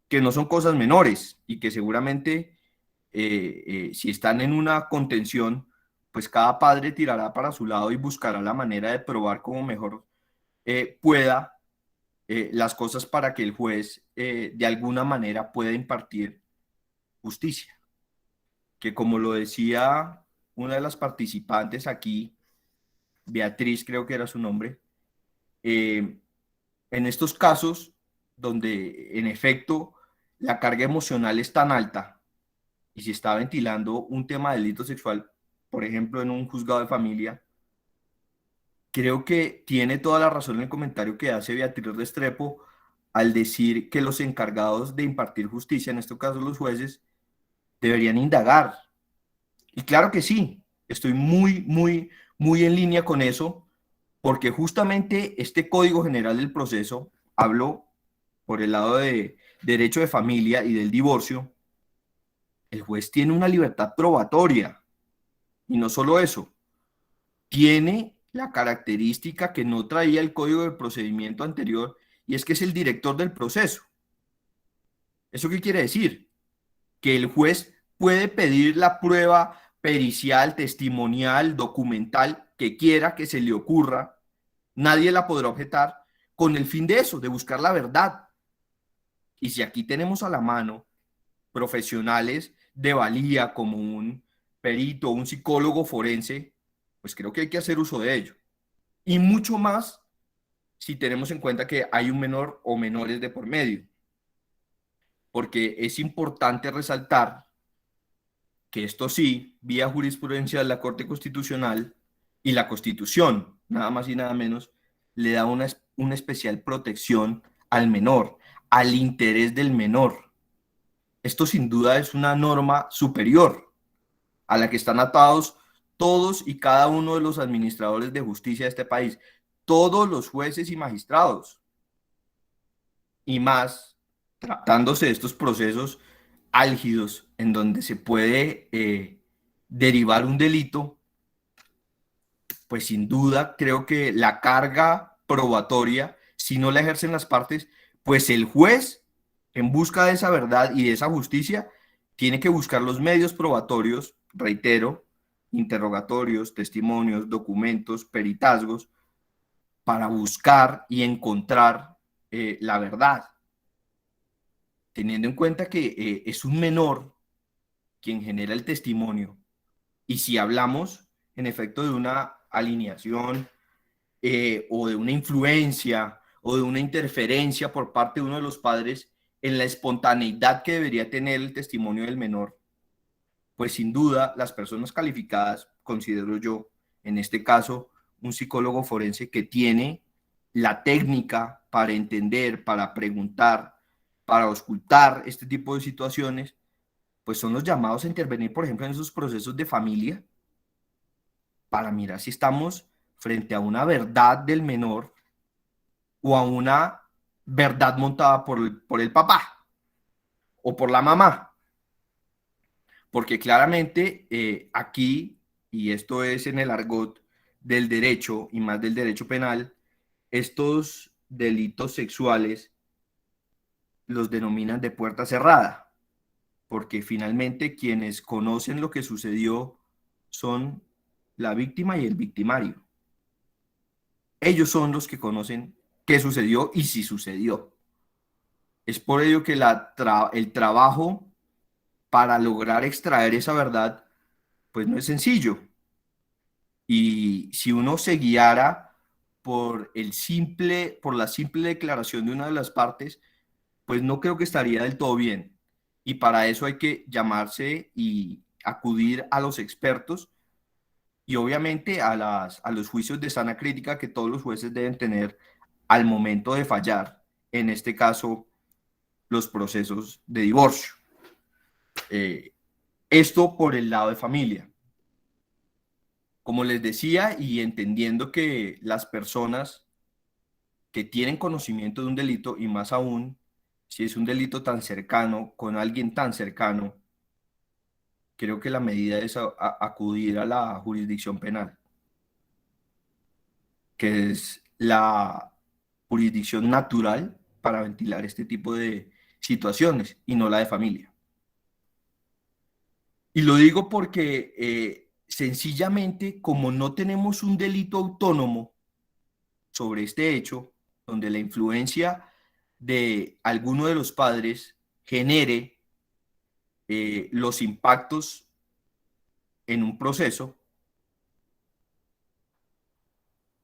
[SPEAKER 5] que no son cosas menores y que seguramente si están en una contención, pues cada padre tirará para su lado y buscará la manera de probar como mejor pueda las cosas para que el juez de alguna manera pueda impartir justicia. Que como lo decía una de las participantes aquí, Beatriz creo que era su nombre, en estos casos donde en efecto la carga emocional es tan alta y se está ventilando un tema de delito sexual, por ejemplo, en un juzgado de familia, creo que tiene toda la razón en el comentario que hace Beatriz Restrepo al decir que los encargados de impartir justicia, en este caso los jueces, deberían indagar. Y claro que sí, estoy muy en línea con eso, porque justamente este Código General del Proceso, hablo por el lado de derecho de familia y del divorcio, el juez tiene una libertad probatoria. Y no solo eso, tiene la característica que no traía el Código de Procedimiento anterior, y es que es el director del proceso. ¿Eso qué quiere decir? Que el juez puede pedir la prueba pericial, testimonial, documental, que quiera, que se le ocurra. Nadie la podrá objetar con el fin de eso, de buscar la verdad. Y si aquí tenemos a la mano profesionales de valía como un perito, un psicólogo forense, pues creo que hay que hacer uso de ello. Y mucho más si tenemos en cuenta que hay un menor o menores de por medio. Porque es importante resaltar que esto sí, vía jurisprudencia de la Corte Constitucional y la Constitución, nada más y nada menos, le da una especial protección al menor, al interés del menor. Esto sin duda es una norma superior a la que están atados todos y cada uno de los administradores de justicia de este país, todos los jueces y magistrados, y más tratándose de estos procesos álgidos en donde se puede derivar un delito, pues sin duda creo que la carga probatoria, si no la ejercen las partes, pues el juez, en busca de esa verdad y de esa justicia, tiene que buscar los medios probatorios, reitero, interrogatorios, testimonios, documentos, peritazgos, para buscar y encontrar la verdad, teniendo en cuenta que es un menor quien genera el testimonio. Y si hablamos, en efecto, de una alineación o de una influencia o de una interferencia por parte de uno de los padres en la espontaneidad que debería tener el testimonio del menor, pues sin duda las personas calificadas, considero yo, en este caso, un psicólogo forense que tiene la técnica para entender, para preguntar, para auscultar este tipo de situaciones, pues son los llamados a intervenir, por ejemplo, en esos procesos de familia, para mirar si estamos frente a una verdad del menor o a una verdad montada por el papá o por la mamá. Porque claramente aquí, y esto es en el argot del derecho y más del derecho penal, estos delitos sexuales los denominan de puerta cerrada, porque finalmente quienes conocen lo que sucedió son la víctima y el victimario. Ellos son los que conocen qué sucedió y si sucedió. Es por ello que el trabajo para lograr extraer esa verdad, pues no es sencillo. Y si uno se guiara por la simple declaración de una de las partes, pues no creo que estaría del todo bien. Y para eso hay que llamarse y acudir a los expertos y obviamente a los juicios de sana crítica que todos los jueces deben tener al momento de fallar, en este caso, los procesos de divorcio. Esto por el lado de familia. Como les decía, y entendiendo que las personas que tienen conocimiento de un delito, y más aún si es un delito tan cercano, con alguien tan cercano, creo que la medida es acudir a la jurisdicción penal, que es la jurisdicción natural para ventilar este tipo de situaciones y no la de familia. Y lo digo porque sencillamente, como no tenemos un delito autónomo sobre este hecho, donde la influencia de alguno de los padres genere los impactos en un proceso,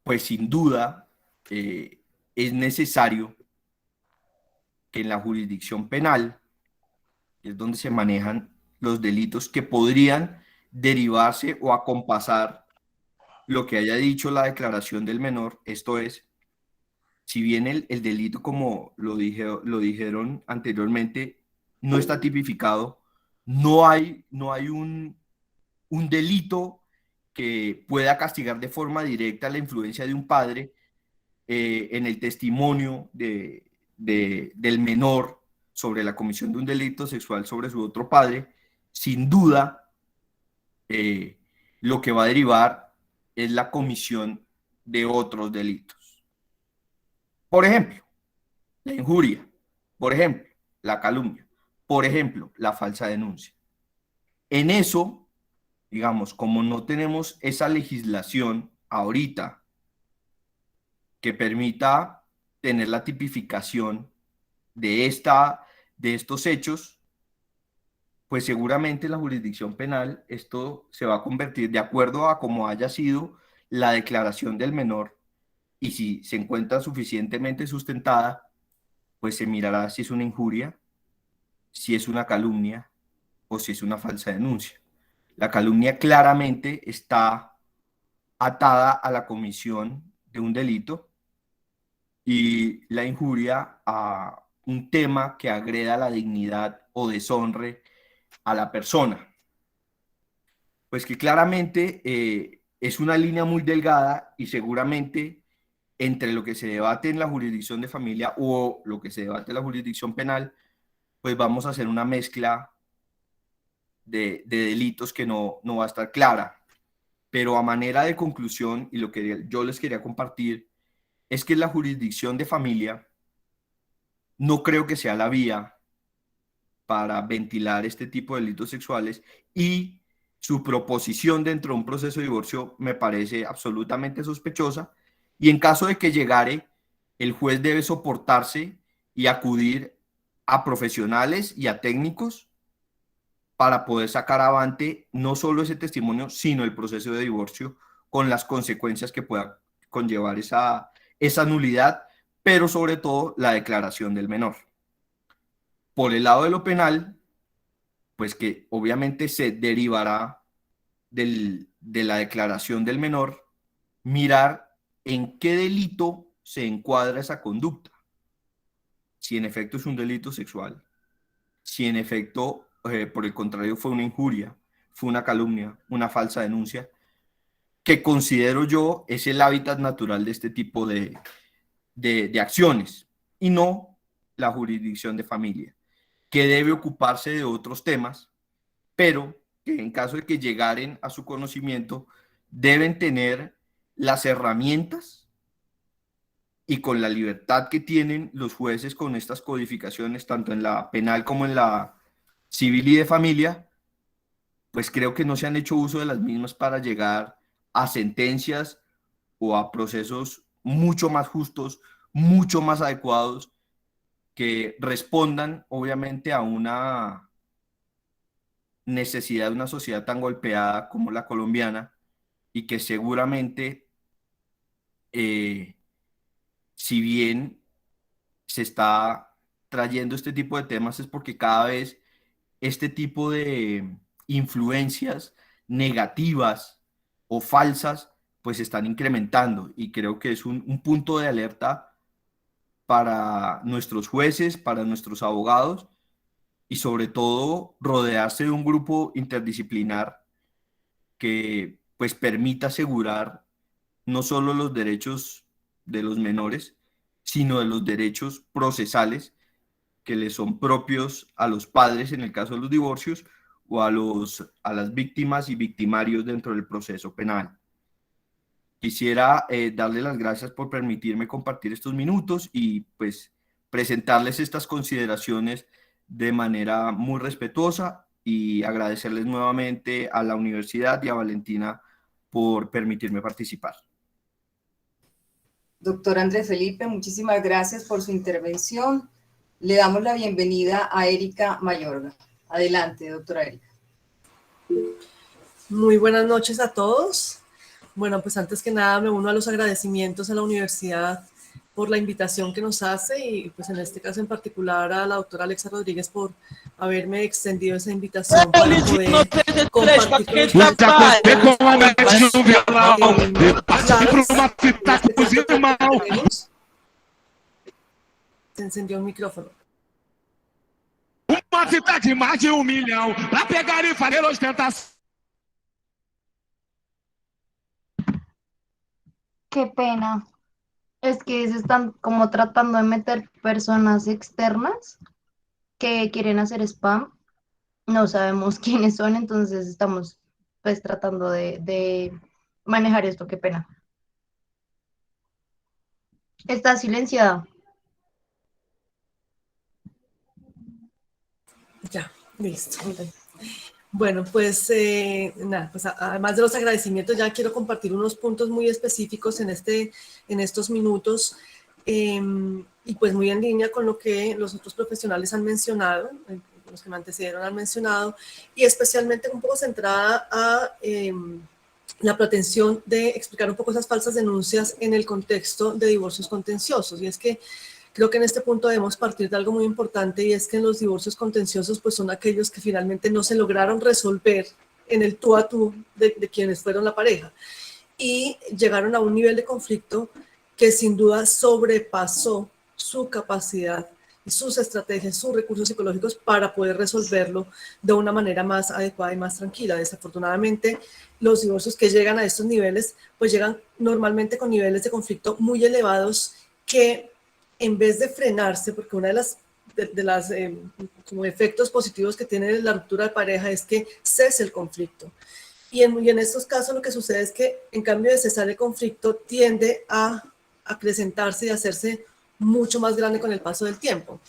[SPEAKER 5] pues sin duda es necesario que en la jurisdicción penal, que es donde se manejan los delitos que podrían derivarse o acompasar lo que haya dicho la declaración del menor, esto es, si bien el delito, como lo dijeron anteriormente, no está tipificado, no hay un delito que pueda castigar de forma directa la influencia de un padre en el testimonio del menor sobre la comisión de un delito sexual sobre su otro padre. Sin duda, lo que va a derivar es la comisión de otros delitos. Por ejemplo, la injuria. Por ejemplo, la calumnia. Por ejemplo, la falsa denuncia. En eso, digamos, como no tenemos esa legislación ahorita que permita tener la tipificación de estos hechos, pues seguramente en la jurisdicción penal esto se va a convertir de acuerdo a cómo haya sido la declaración del menor, y si se encuentra suficientemente sustentada, pues se mirará si es una injuria, si es una calumnia o si es una falsa denuncia. La calumnia claramente está atada a la comisión de un delito y la injuria a un tema que agreda la dignidad o deshonre a la persona. Pues que claramente es una línea muy delgada y seguramente entre lo que se debate en la jurisdicción de familia o lo que se debate en la jurisdicción penal, pues vamos a hacer una mezcla de delitos que no va a estar clara. Pero a manera de conclusión, y lo que yo les quería compartir, es que la jurisdicción de familia no creo que sea la vía para ventilar este tipo de delitos sexuales, y su proposición dentro de un proceso de divorcio me parece absolutamente sospechosa, y en caso de que llegare, el juez debe soportarse y acudir a profesionales y a técnicos para poder sacar avante no solo ese testimonio, sino el proceso de divorcio con las consecuencias que pueda conllevar esa nulidad, pero sobre todo la declaración del menor. Por el lado de lo penal, pues que obviamente se derivará de la declaración del menor, mirar en qué delito se encuadra esa conducta. Si en efecto es un delito sexual, si en efecto, por el contrario, fue una injuria, fue una calumnia, una falsa denuncia, que considero yo es el hábitat natural de este tipo de acciones, y no la jurisdicción de familia, que debe ocuparse de otros temas, pero que en caso de que llegaren a su conocimiento, deben tener las herramientas y con la libertad que tienen los jueces con estas codificaciones, tanto en la penal como en la civil y de familia, pues creo que no se han hecho uso de las mismas para llegar a sentencias o a procesos mucho más justos, mucho más adecuados, que respondan obviamente a una necesidad de una sociedad tan golpeada como la colombiana, y que seguramente, si bien se está trayendo este tipo de temas, es porque cada vez este tipo de influencias negativas o falsas pues se están incrementando, y creo que es un punto de alerta para nuestros jueces, para nuestros abogados, y sobre todo rodearse de un grupo interdisciplinar que pues permita asegurar no solo los derechos de los menores, sino de los derechos procesales que les son propios a los padres en el caso de los divorcios, o a las víctimas y victimarios dentro del proceso penal. Quisiera darle las gracias por permitirme compartir estos minutos y pues presentarles estas consideraciones de manera muy respetuosa, y agradecerles nuevamente a la universidad y a Valentina por permitirme participar.
[SPEAKER 1] Doctor Andrés Felipe, muchísimas gracias por su intervención. Le damos la bienvenida a Erika Mayorga. Adelante, doctora Erika.
[SPEAKER 6] Muy buenas noches a todos. Bueno, pues antes que nada me uno a los agradecimientos a la universidad por la invitación que nos hace, y pues en este caso en particular a la doctora Alexa Rodríguez por haberme extendido esa invitación para poder compartir Se encendió el micrófono.
[SPEAKER 7] Uma fita de mais de 1 milhão para pegar e fazer ostentação.
[SPEAKER 4] Qué pena. Es que se están como tratando de meter personas externas que quieren hacer spam. No sabemos quiénes son, entonces estamos pues tratando de manejar esto. Qué pena. Está silenciada.
[SPEAKER 6] Ya, listo. Bueno, pues nada, pues además de los agradecimientos, ya quiero compartir unos puntos muy específicos en estos minutos, y pues muy en línea con lo que los otros profesionales han mencionado, los que me antecedieron han mencionado, y especialmente un poco centrada a la pretensión de explicar un poco esas falsas denuncias en el contexto de divorcios contenciosos. Y es que creo que en este punto debemos partir de algo muy importante, y es que en los divorcios contenciosos pues son aquellos que finalmente no se lograron resolver en el tú a tú de quienes fueron la pareja, y llegaron a un nivel de conflicto que sin duda sobrepasó su capacidad y sus estrategias, sus recursos psicológicos para poder resolverlo de una manera más adecuada y más tranquila. Desafortunadamente, los divorcios que llegan a estos niveles pues llegan normalmente con niveles de conflicto muy elevados, que en vez de frenarse, porque una de las como efectos positivos que tiene la ruptura de pareja es que cese el conflicto. Y en estos casos lo que sucede es que en cambio de cesar el conflicto tiende a acrecentarse y hacerse mucho más grande con el paso del tiempo.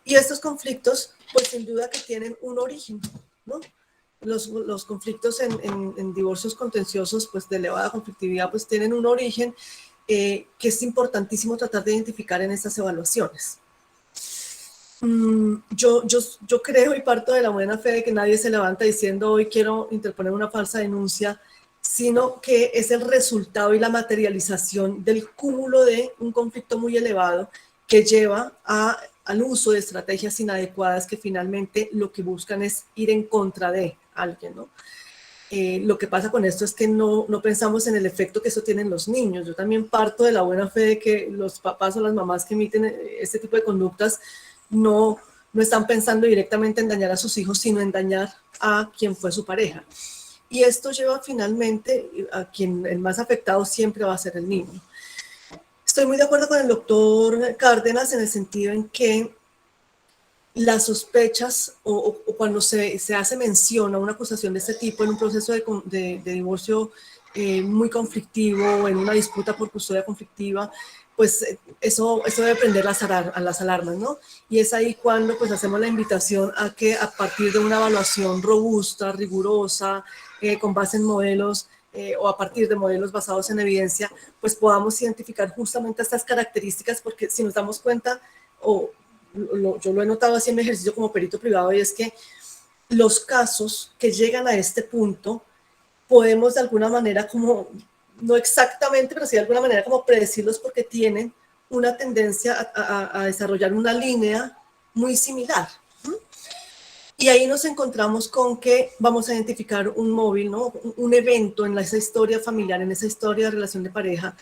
[SPEAKER 6] Y estos conflictos pues sin duda que tienen un origen, ¿no? Los conflictos en divorcios contenciosos pues de elevada conflictividad pues tienen un origen que es importantísimo tratar de identificar en estas evaluaciones. Yo creo y parto de la buena fe de que nadie se levanta diciendo hoy quiero interponer una falsa denuncia, sino que es el resultado y la materialización del cúmulo de un conflicto muy elevado que lleva al uso de estrategias inadecuadas que finalmente lo que buscan es ir en contra de alguien, ¿no? Lo que pasa con esto es que no pensamos en el efecto que eso tiene en los niños. Yo también parto de la buena fe de que los papás o las mamás que emiten este tipo de conductas no están pensando directamente en dañar a sus hijos, sino en dañar a quien fue su pareja. y esto lleva finalmente a quien el más afectado siempre va a ser el niño. Estoy muy de acuerdo con el doctor Cárdenas en el sentido en que las sospechas o cuando se hace mención a una acusación de este tipo en un proceso de divorcio muy conflictivo o en una disputa por custodia conflictiva, pues eso debe prender las alarmas, ¿no? Y es ahí cuando pues hacemos la invitación a que a partir de una evaluación robusta, rigurosa, con base en modelos o a partir de modelos basados en evidencia, pues podamos identificar justamente estas características, porque si nos damos cuenta, yo lo he notado así en mi ejercicio como perito privado, y es que los casos que llegan a este punto podemos de alguna manera como, no exactamente, pero sí de alguna manera como predecirlos porque tienen una tendencia a desarrollar una línea muy similar. Y ahí nos encontramos con que vamos a identificar un móvil, ¿no? Un evento en esa historia familiar, en esa historia de relación de pareja,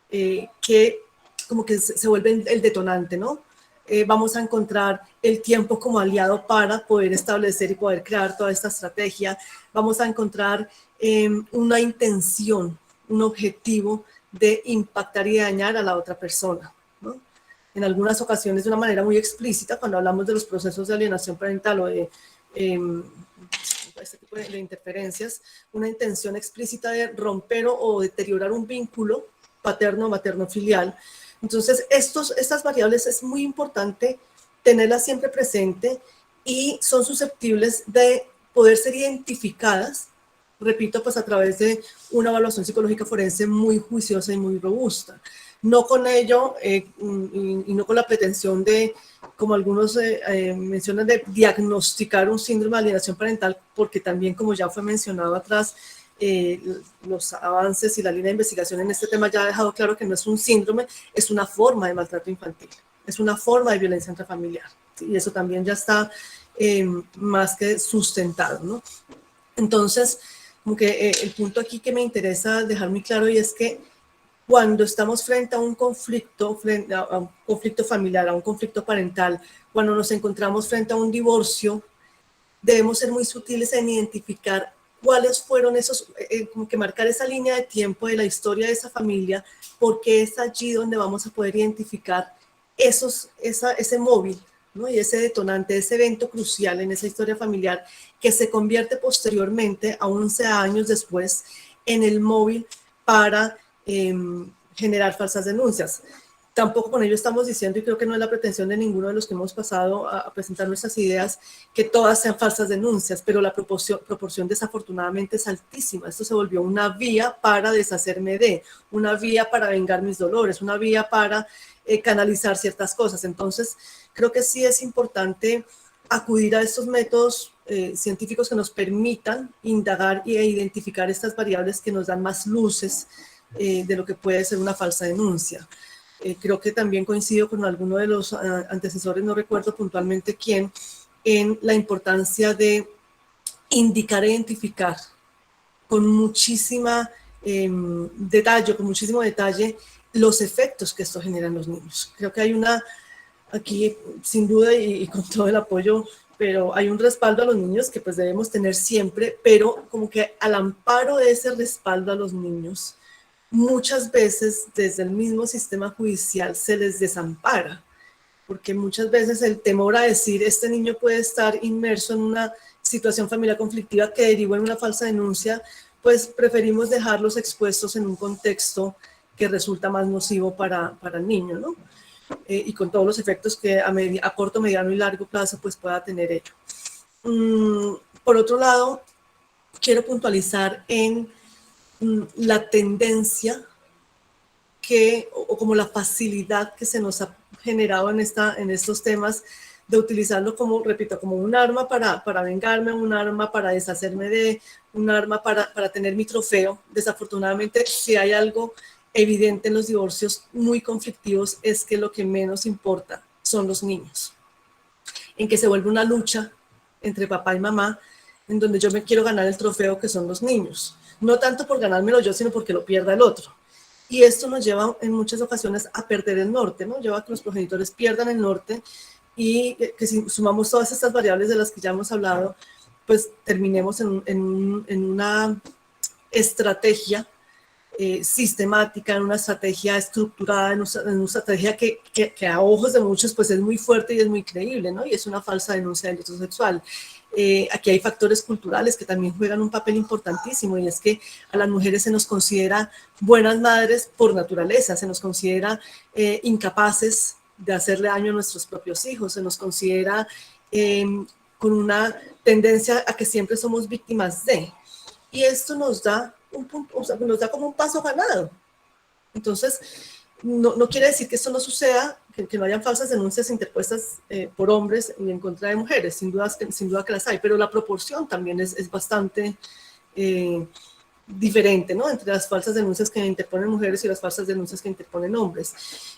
[SPEAKER 6] que como que se vuelve el detonante, ¿no? Vamos a encontrar el tiempo como aliado para poder establecer y poder crear toda esta estrategia. Vamos a encontrar una intención, un objetivo de impactar y dañar a la otra persona, ¿no? En algunas ocasiones de una manera muy explícita, cuando hablamos de los procesos de alienación parental o de este tipo de interferencias, una intención explícita de romper o deteriorar un vínculo paterno, materno, filial. Entonces, estas variables es muy importante tenerlas siempre presente y son susceptibles de poder ser identificadas, repito, pues a través de una evaluación psicológica forense muy juiciosa y muy robusta. No con ello y no con la pretensión de, como algunos mencionan, de diagnosticar un síndrome de alienación parental, porque también, como ya fue mencionado atrás, los avances y la línea de investigación en este tema ya ha dejado claro que no es un síndrome, es una forma de maltrato infantil, es una forma de violencia intrafamiliar, ¿sí? Y eso también ya está más que sustentado, ¿no? Entonces, como que el punto aquí que me interesa dejar muy claro y es que cuando estamos frente a un conflicto familiar, a un conflicto parental, cuando nos encontramos frente a un divorcio, debemos ser muy sutiles en identificar cuáles fueron esos, como que marcar esa línea de tiempo de la historia de esa familia, porque es allí donde vamos a poder identificar ese móvil, ¿no? Y ese detonante, ese evento crucial en esa historia familiar que se convierte posteriormente, a 11 años después, en el móvil para generar falsas denuncias. Tampoco con ello estamos diciendo, y creo que no es la pretensión de ninguno de los que hemos pasado a presentar nuestras ideas, que todas sean falsas denuncias, pero la proporción desafortunadamente es altísima. Esto se volvió una vía para deshacerme de, una vía para vengar mis dolores, una vía para canalizar ciertas cosas. Entonces, creo que sí es importante acudir a estos métodos científicos que nos permitan indagar e identificar estas variables que nos dan más luces de lo que puede ser una falsa denuncia. Creo que también coincido con alguno de los antecesores, no recuerdo puntualmente quién, en la importancia de indicar e identificar con muchísimo detalle los efectos que esto genera en los niños. Creo que hay aquí sin duda y con todo el apoyo, pero hay un respaldo a los niños que pues debemos tener siempre, pero como que al amparo de ese respaldo a los niños, muchas veces desde el mismo sistema judicial se les desampara, porque muchas veces el temor a decir este niño puede estar inmerso en una situación familiar conflictiva que derivó en una falsa denuncia, pues preferimos dejarlos expuestos en un contexto que resulta más nocivo para el niño, ¿no? Y con todos los efectos que a corto, mediano y largo plazo pues pueda tener ello. Por otro lado, quiero puntualizar en la tendencia o como la facilidad que se nos ha generado en estos temas de utilizarlo como, repito, como un arma para vengarme, un arma para deshacerme de, un arma para tener mi trofeo. Desafortunadamente, si hay algo evidente en los divorcios muy conflictivos es que lo que menos importa son los niños, en que se vuelve una lucha entre papá y mamá, en donde yo me quiero ganar el trofeo que son los niños. No tanto por ganármelo yo, sino porque lo pierda el otro. Y esto nos lleva en muchas ocasiones a perder el norte, ¿no? Lleva a que los progenitores pierdan el norte y que si sumamos todas estas variables de las que ya hemos hablado, pues terminemos en una estrategia sistemática, en una estrategia estructurada, en una estrategia que a ojos de muchos pues es muy fuerte y es muy creíble, ¿no? Y es una falsa denuncia de delito sexual. Aquí hay factores culturales que también juegan un papel importantísimo, y es que a las mujeres se nos considera buenas madres por naturaleza, se nos considera incapaces de hacerle daño a nuestros propios hijos, se nos considera con una tendencia a que siempre somos víctimas de. Y esto nos da un punto, o sea, nos da como un paso ganado. Entonces, no quiere decir que esto no suceda, que no hayan falsas denuncias interpuestas por hombres y en contra de mujeres, sin duda que las hay, pero la proporción también es bastante diferente, ¿no? Entre las falsas denuncias que interponen mujeres y las falsas denuncias que interponen hombres.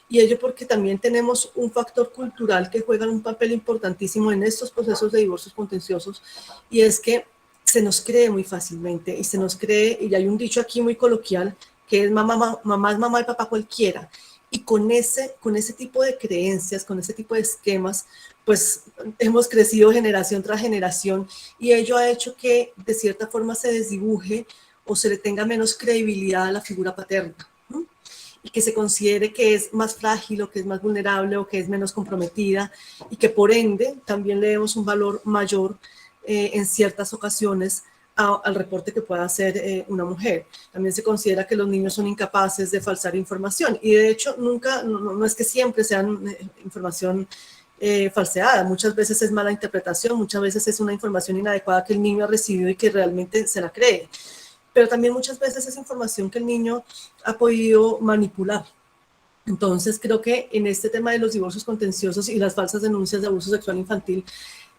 [SPEAKER 6] Y ello porque también tenemos un factor cultural que juega un papel importantísimo en estos procesos de divorcios contenciosos, y es que se nos cree muy fácilmente, y se nos cree, y hay un dicho aquí muy coloquial, que es mamá es mamá y papá cualquiera. Y con ese tipo de creencias, con ese tipo de esquemas, pues hemos crecido generación tras generación, y ello ha hecho que de cierta forma se desdibuje o se le tenga menos credibilidad a la figura paterna, ¿no? Y que se considere que es más frágil, o que es más vulnerable, o que es menos comprometida, y que por ende también le demos un valor mayor en ciertas ocasiones al reporte que pueda hacer una mujer. También se considera que los niños son incapaces de falsear información, y de hecho nunca, no es que siempre sean información falseada, muchas veces es mala interpretación, muchas veces es una información inadecuada que el niño ha recibido y que realmente se la cree, pero también muchas veces es información que el niño ha podido manipular. Entonces creo que en este tema de los divorcios contenciosos y las falsas denuncias de abuso sexual infantil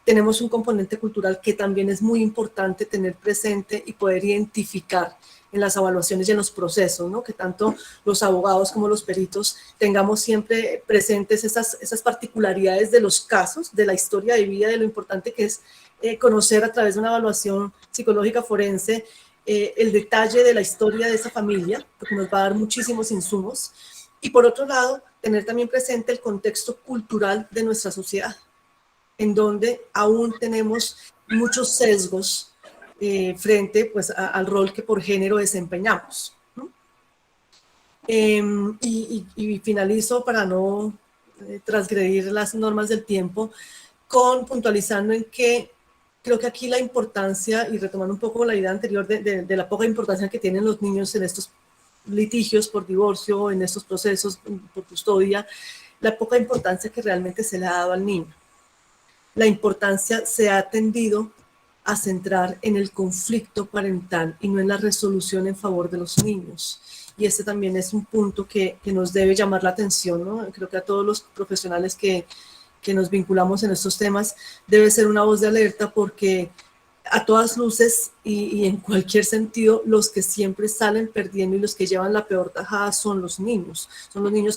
[SPEAKER 6] tenemos un componente cultural que también es muy importante tener presente y poder identificar en las evaluaciones y en los procesos, ¿no? Que tanto los abogados como los peritos tengamos siempre presentes esas particularidades de los casos, de la historia de vida, de lo importante que es conocer a través de una evaluación psicológica forense el detalle de la historia de esa familia, porque nos va a dar muchísimos insumos. Y por otro lado, tener también presente el contexto cultural de nuestra sociedad, en donde aún tenemos muchos sesgos frente pues, al rol que por género desempeñamos, ¿no? Y finalizo, para no transgredir las normas del tiempo, puntualizando en que creo que aquí la importancia, y retomando un poco la idea anterior de la poca importancia que tienen los niños en estos litigios por divorcio, en estos procesos por custodia, la poca importancia que realmente se le ha dado al niño. La importancia se ha tendido a centrar en el conflicto parental y no en la resolución en favor de los niños. Y este también es un punto que nos debe llamar la atención, ¿no? Creo que a todos los profesionales que nos vinculamos en estos temas debe ser una voz de alerta, porque a todas luces y en cualquier sentido, los que siempre salen perdiendo y los que llevan la peor tajada son los niños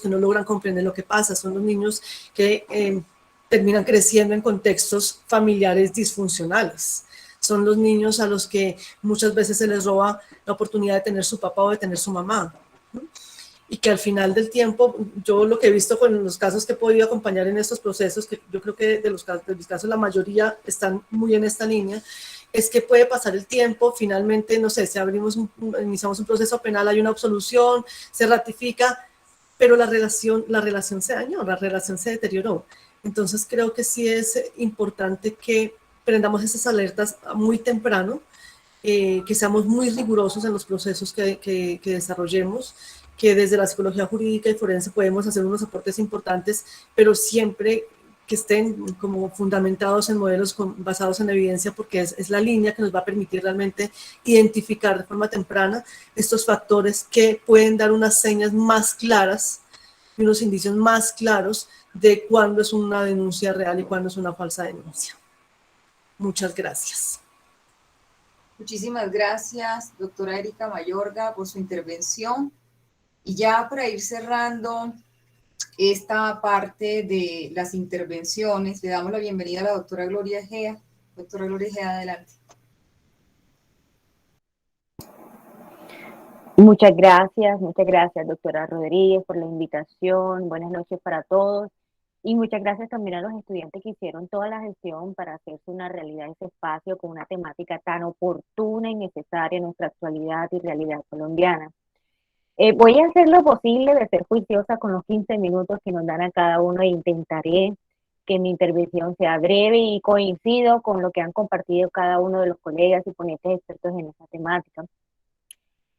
[SPEAKER 6] que no logran comprender lo que pasa, son los niños que terminan creciendo en contextos familiares disfuncionales. Son los niños a los que muchas veces se les roba la oportunidad de tener su papá o de tener su mamá, ¿no? Y que al final del tiempo, yo lo que he visto con los casos que he podido acompañar en estos procesos, que yo creo que de mis casos la mayoría están muy en esta línea, es que puede pasar el tiempo, finalmente, no sé, si iniciamos un proceso penal, hay una absolución, se ratifica, pero la relación se dañó, la relación se deterioró. Entonces creo que sí es importante que prendamos esas alertas muy temprano, que seamos muy rigurosos en los procesos que desarrollemos, que desde la psicología jurídica y forense podemos hacer unos aportes importantes, pero siempre que estén como fundamentados en modelos basados en evidencia, porque es la línea que nos va a permitir realmente identificar de forma temprana estos factores que pueden dar unas señas más claras y unos indicios más claros de cuándo es una denuncia real y cuándo es una falsa denuncia. Muchas gracias.
[SPEAKER 1] Muchísimas gracias, doctora Erika Mayorga, por su intervención. Y ya para ir cerrando esta parte de las intervenciones, le damos la bienvenida a la doctora Gloria Egea. Doctora Gloria Egea, adelante.
[SPEAKER 8] Muchas gracias, doctora Rodríguez, por la invitación. Buenas noches para todos. Y muchas gracias también a los estudiantes que hicieron toda la gestión para hacerse una realidad ese espacio con una temática tan oportuna y necesaria en nuestra actualidad y realidad colombiana. Voy a hacer lo posible de ser juiciosa con los 15 minutos que nos dan a cada uno e intentaré que mi intervención sea breve y coincido con lo que han compartido cada uno de los colegas y ponentes expertos en esta temática.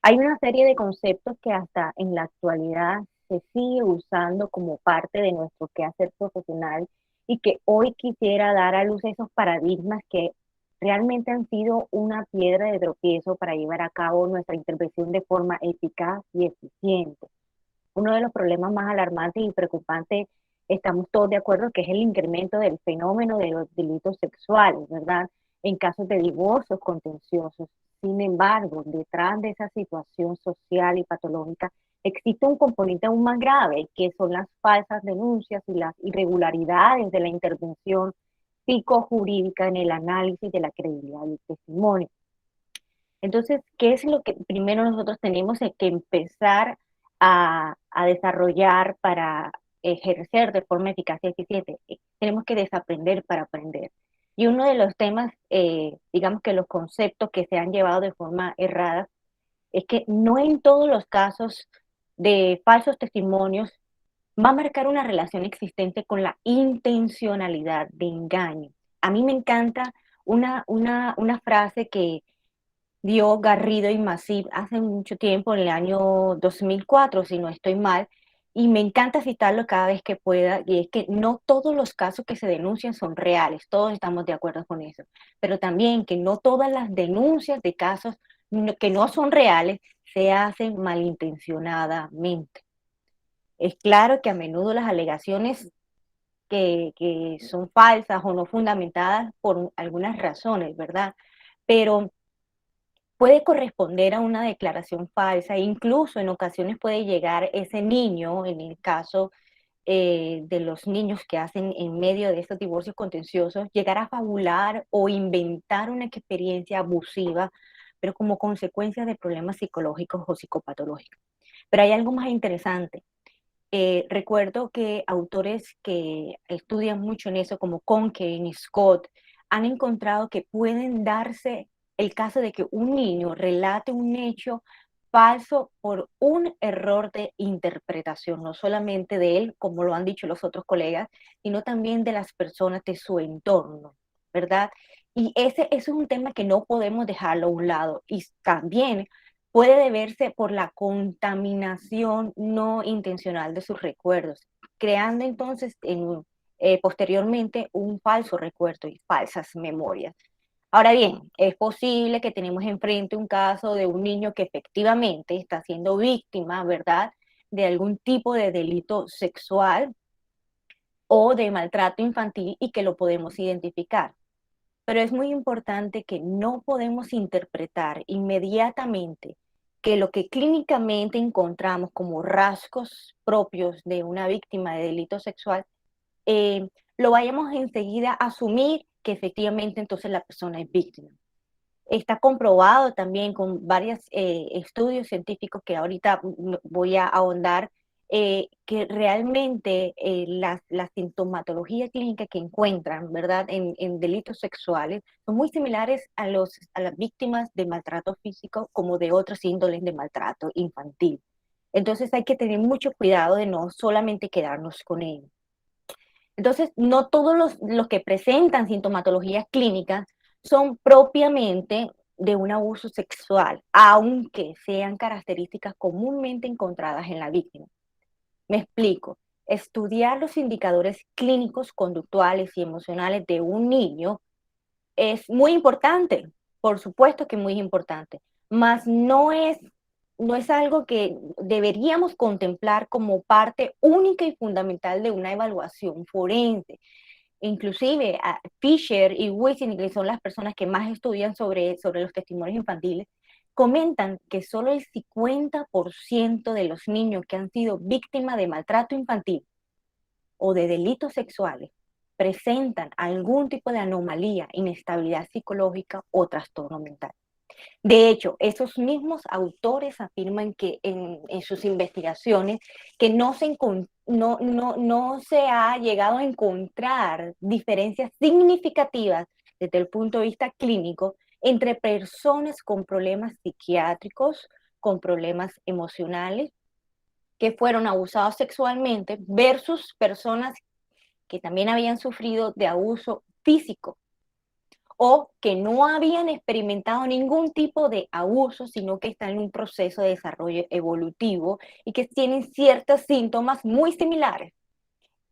[SPEAKER 8] Hay una serie de conceptos que hasta en la actualidad se sigue usando como parte de nuestro quehacer profesional y que hoy quisiera dar a luz esos paradigmas que realmente han sido una piedra de tropiezo para llevar a cabo nuestra intervención de forma eficaz y eficiente. Uno de los problemas más alarmantes y preocupantes, estamos todos de acuerdo, que es el incremento del fenómeno de los delitos sexuales, ¿verdad? En casos de divorcios contenciosos. Sin embargo, detrás de esa situación social y patológica existe un componente aún más grave, que son las falsas denuncias y las irregularidades de la intervención psicojurídica en el análisis de la credibilidad del testimonio. Entonces, ¿qué es lo que primero nosotros tenemos que empezar a desarrollar para ejercer de forma eficaz y eficiente? Tenemos que desaprender para aprender. Y uno de los temas, digamos que los conceptos que se han llevado de forma errada, es que no en todos los casos de falsos testimonios va a marcar una relación existente con la intencionalidad de engaño. A mí me encanta una frase que dio Garrido y Massip hace mucho tiempo, en el año 2004, si no estoy mal, y me encanta citarlo cada vez que pueda, y es que no todos los casos que se denuncian son reales, todos estamos de acuerdo con eso, pero también que no todas las denuncias de casos que no son reales se hacen malintencionadamente. Es claro que a menudo las alegaciones que son falsas o no fundamentadas por algunas razones, ¿verdad? Pero puede corresponder a una declaración falsa, e incluso en ocasiones puede llegar ese niño, en el caso de los niños que hacen en medio de estos divorcios contenciosos, llegar a fabular o inventar una experiencia abusiva, pero como consecuencia de problemas psicológicos o psicopatológicos. Pero hay algo más interesante. Recuerdo que autores que estudian mucho en eso, como Conklin y Scott, han encontrado que pueden darse el caso de que un niño relate un hecho falso por un error de interpretación, no solamente de él, como lo han dicho los otros colegas, sino también de las personas de su entorno, ¿verdad? Y ese es un tema que no podemos dejarlo a un lado. Y también puede deberse por la contaminación no intencional de sus recuerdos, creando entonces posteriormente un falso recuerdo y falsas memorias. Ahora bien, es posible que tenemos enfrente un caso de un niño que efectivamente está siendo víctima, ¿verdad?, de algún tipo de delito sexual o de maltrato infantil y que lo podemos identificar. Pero es muy importante que no podemos interpretar inmediatamente que lo que clínicamente encontramos como rasgos propios de una víctima de delito sexual, lo vayamos enseguida a asumir que efectivamente entonces la persona es víctima. Está comprobado también con varios estudios científicos que ahorita voy a ahondar, que realmente la sintomatología clínica que encuentran, ¿verdad?, en delitos sexuales son muy similares a las víctimas de maltrato físico como de otras índoles de maltrato infantil. Entonces hay que tener mucho cuidado de no solamente quedarnos con ello. Entonces, no todos los que presentan sintomatologías clínicas son propiamente de un abuso sexual, aunque sean características comúnmente encontradas en la víctima. Me explico. Estudiar los indicadores clínicos, conductuales y emocionales de un niño es muy importante, por supuesto que muy importante, mas no es algo que deberíamos contemplar como parte única y fundamental de una evaluación forense. Inclusive Fisher y Wissing, que son las personas que más estudian sobre los testimonios infantiles, comentan que solo el 50% de los niños que han sido víctimas de maltrato infantil o de delitos sexuales presentan algún tipo de anomalía, inestabilidad psicológica o trastorno mental. De hecho, esos mismos autores afirman que en sus investigaciones que no se ha llegado a encontrar diferencias significativas desde el punto de vista clínico entre personas con problemas psiquiátricos, con problemas emocionales, que fueron abusados sexualmente versus personas que también habían sufrido de abuso físico o que no habían experimentado ningún tipo de abuso, sino que están en un proceso de desarrollo evolutivo y que tienen ciertos síntomas muy similares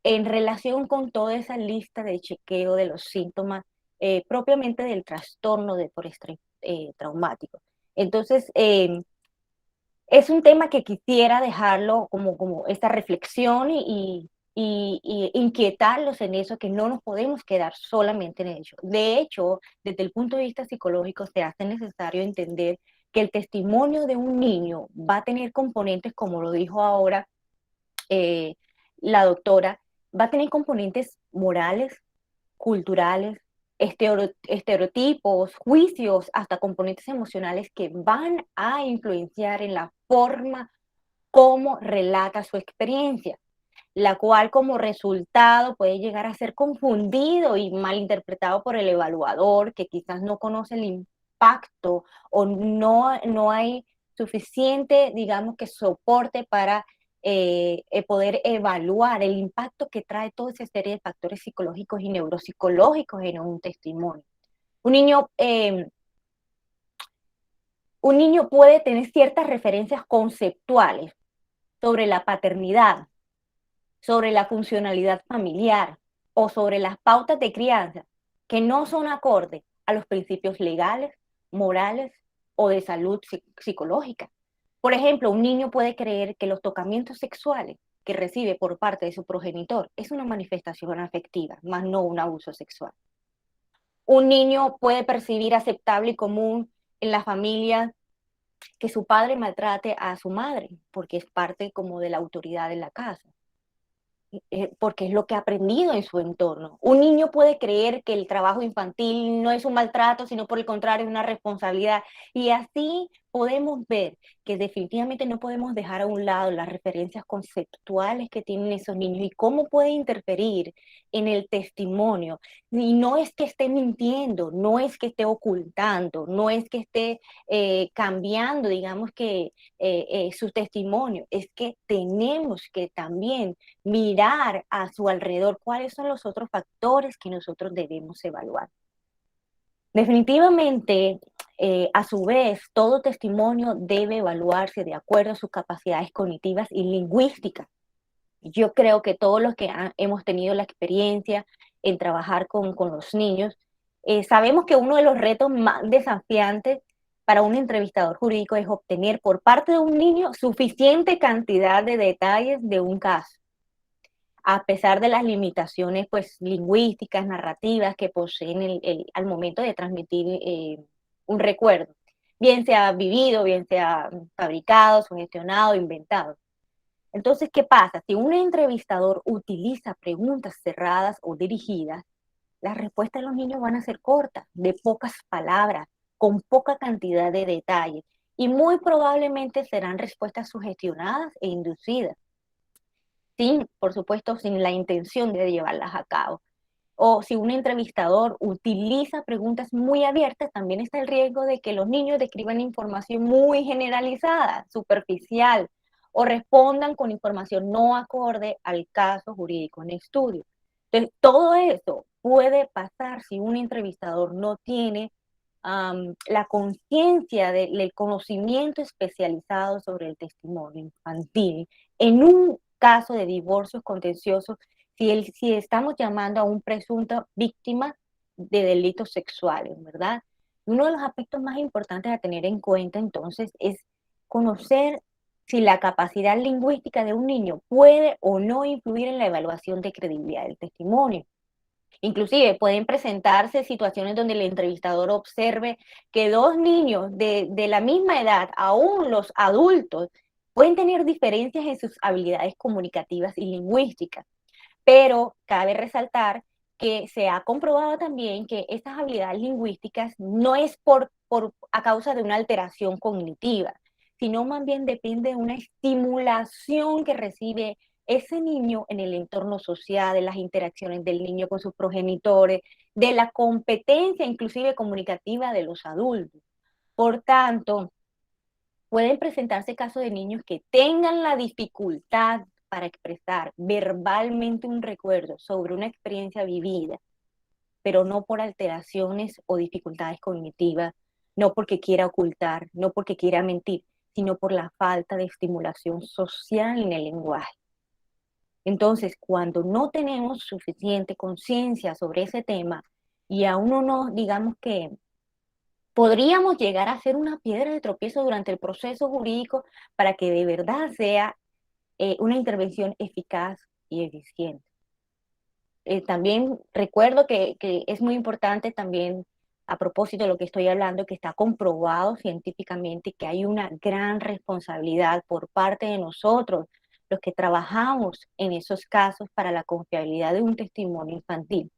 [SPEAKER 8] en relación con toda esa lista de chequeo de los síntomas propiamente del trastorno por estrés traumático. Entonces, es un tema que quisiera dejarlo como esta reflexión y inquietarlos en eso, que no nos podemos quedar solamente en ello. De hecho, desde el punto de vista psicológico, se hace necesario entender que el testimonio de un niño va a tener componentes, como lo dijo ahora la doctora, va a tener componentes morales, culturales, estereotipos, juicios, hasta componentes emocionales que van a influenciar en la forma como relata su experiencia, la cual como resultado puede llegar a ser confundido y malinterpretado por el evaluador, que quizás no conoce el impacto o no hay suficiente, digamos, que soporte para poder evaluar el impacto que trae toda esa serie de factores psicológicos y neuropsicológicos en un testimonio. Un niño puede tener ciertas referencias conceptuales sobre la paternidad, sobre la funcionalidad familiar o sobre las pautas de crianza que no son acordes a los principios legales, morales o de salud psicológica. Por ejemplo, un niño puede creer que los tocamientos sexuales que recibe por parte de su progenitor es una manifestación afectiva, más no un abuso sexual. Un niño puede percibir aceptable y común en la familia que su padre maltrate a su madre, porque es parte como de la autoridad en la casa, porque es lo que ha aprendido en su entorno. Un niño puede creer que el trabajo infantil no es un maltrato, sino por el contrario es una responsabilidad. Y así podemos ver que definitivamente no podemos dejar a un lado las referencias conceptuales que tienen esos niños y cómo puede interferir en el testimonio. Y no es que esté mintiendo, no es que esté ocultando, no es que esté cambiando, digamos que su testimonio, es que tenemos que también mirar a su alrededor cuáles son los otros factores que nosotros debemos evaluar. Definitivamente, a su vez, todo testimonio debe evaluarse de acuerdo a sus capacidades cognitivas y lingüísticas. Yo creo que todos los que hemos tenido la experiencia en trabajar con los niños, sabemos que uno de los retos más desafiantes para un entrevistador jurídico es obtener por parte de un niño suficiente cantidad de detalles de un caso, a pesar de las limitaciones pues, lingüísticas, narrativas que poseen al momento de transmitir un recuerdo, bien sea vivido, bien sea fabricado, sugestionado, inventado. Entonces, ¿qué pasa? Si un entrevistador utiliza preguntas cerradas o dirigidas, las respuestas de los niños van a ser cortas, de pocas palabras, con poca cantidad de detalles, y muy probablemente serán respuestas sugestionadas e inducidas, por supuesto, sin la intención de llevarlas a cabo. O si un entrevistador utiliza preguntas muy abiertas, también está el riesgo de que los niños describan información muy generalizada, superficial, o respondan con información no acorde al caso jurídico en estudio. Entonces, todo eso puede pasar si un entrevistador no tiene la conciencia del conocimiento especializado sobre el testimonio infantil en un caso de divorcios contenciosos, si estamos llamando a un presunto víctima de delitos sexuales, ¿verdad? Uno de los aspectos más importantes a tener en cuenta entonces es conocer si la capacidad lingüística de un niño puede o no influir en la evaluación de credibilidad del testimonio. Inclusive pueden presentarse situaciones donde el entrevistador observe que dos niños de la misma edad, aún los adultos, pueden tener diferencias en sus habilidades comunicativas y lingüísticas, pero cabe resaltar que se ha comprobado también que estas habilidades lingüísticas no es a causa de una alteración cognitiva, sino más bien depende de una estimulación que recibe ese niño en el entorno social, de las interacciones del niño con sus progenitores, de la competencia inclusive comunicativa de los adultos. Por tanto, pueden presentarse casos de niños que tengan la dificultad para expresar verbalmente un recuerdo sobre una experiencia vivida, pero no por alteraciones o dificultades cognitivas, no porque quiera ocultar, no porque quiera mentir, sino por la falta de estimulación social en el lenguaje. Entonces, cuando no tenemos suficiente conciencia sobre ese tema y aún no, digamos que podríamos llegar a ser una piedra de tropiezo durante el proceso jurídico para que de verdad sea una intervención eficaz y eficiente. También recuerdo que es muy importante también, a propósito de lo que estoy hablando, que está comprobado científicamente que hay una gran responsabilidad por parte de nosotros, los que trabajamos en esos casos para la confiabilidad de un testimonio infantil.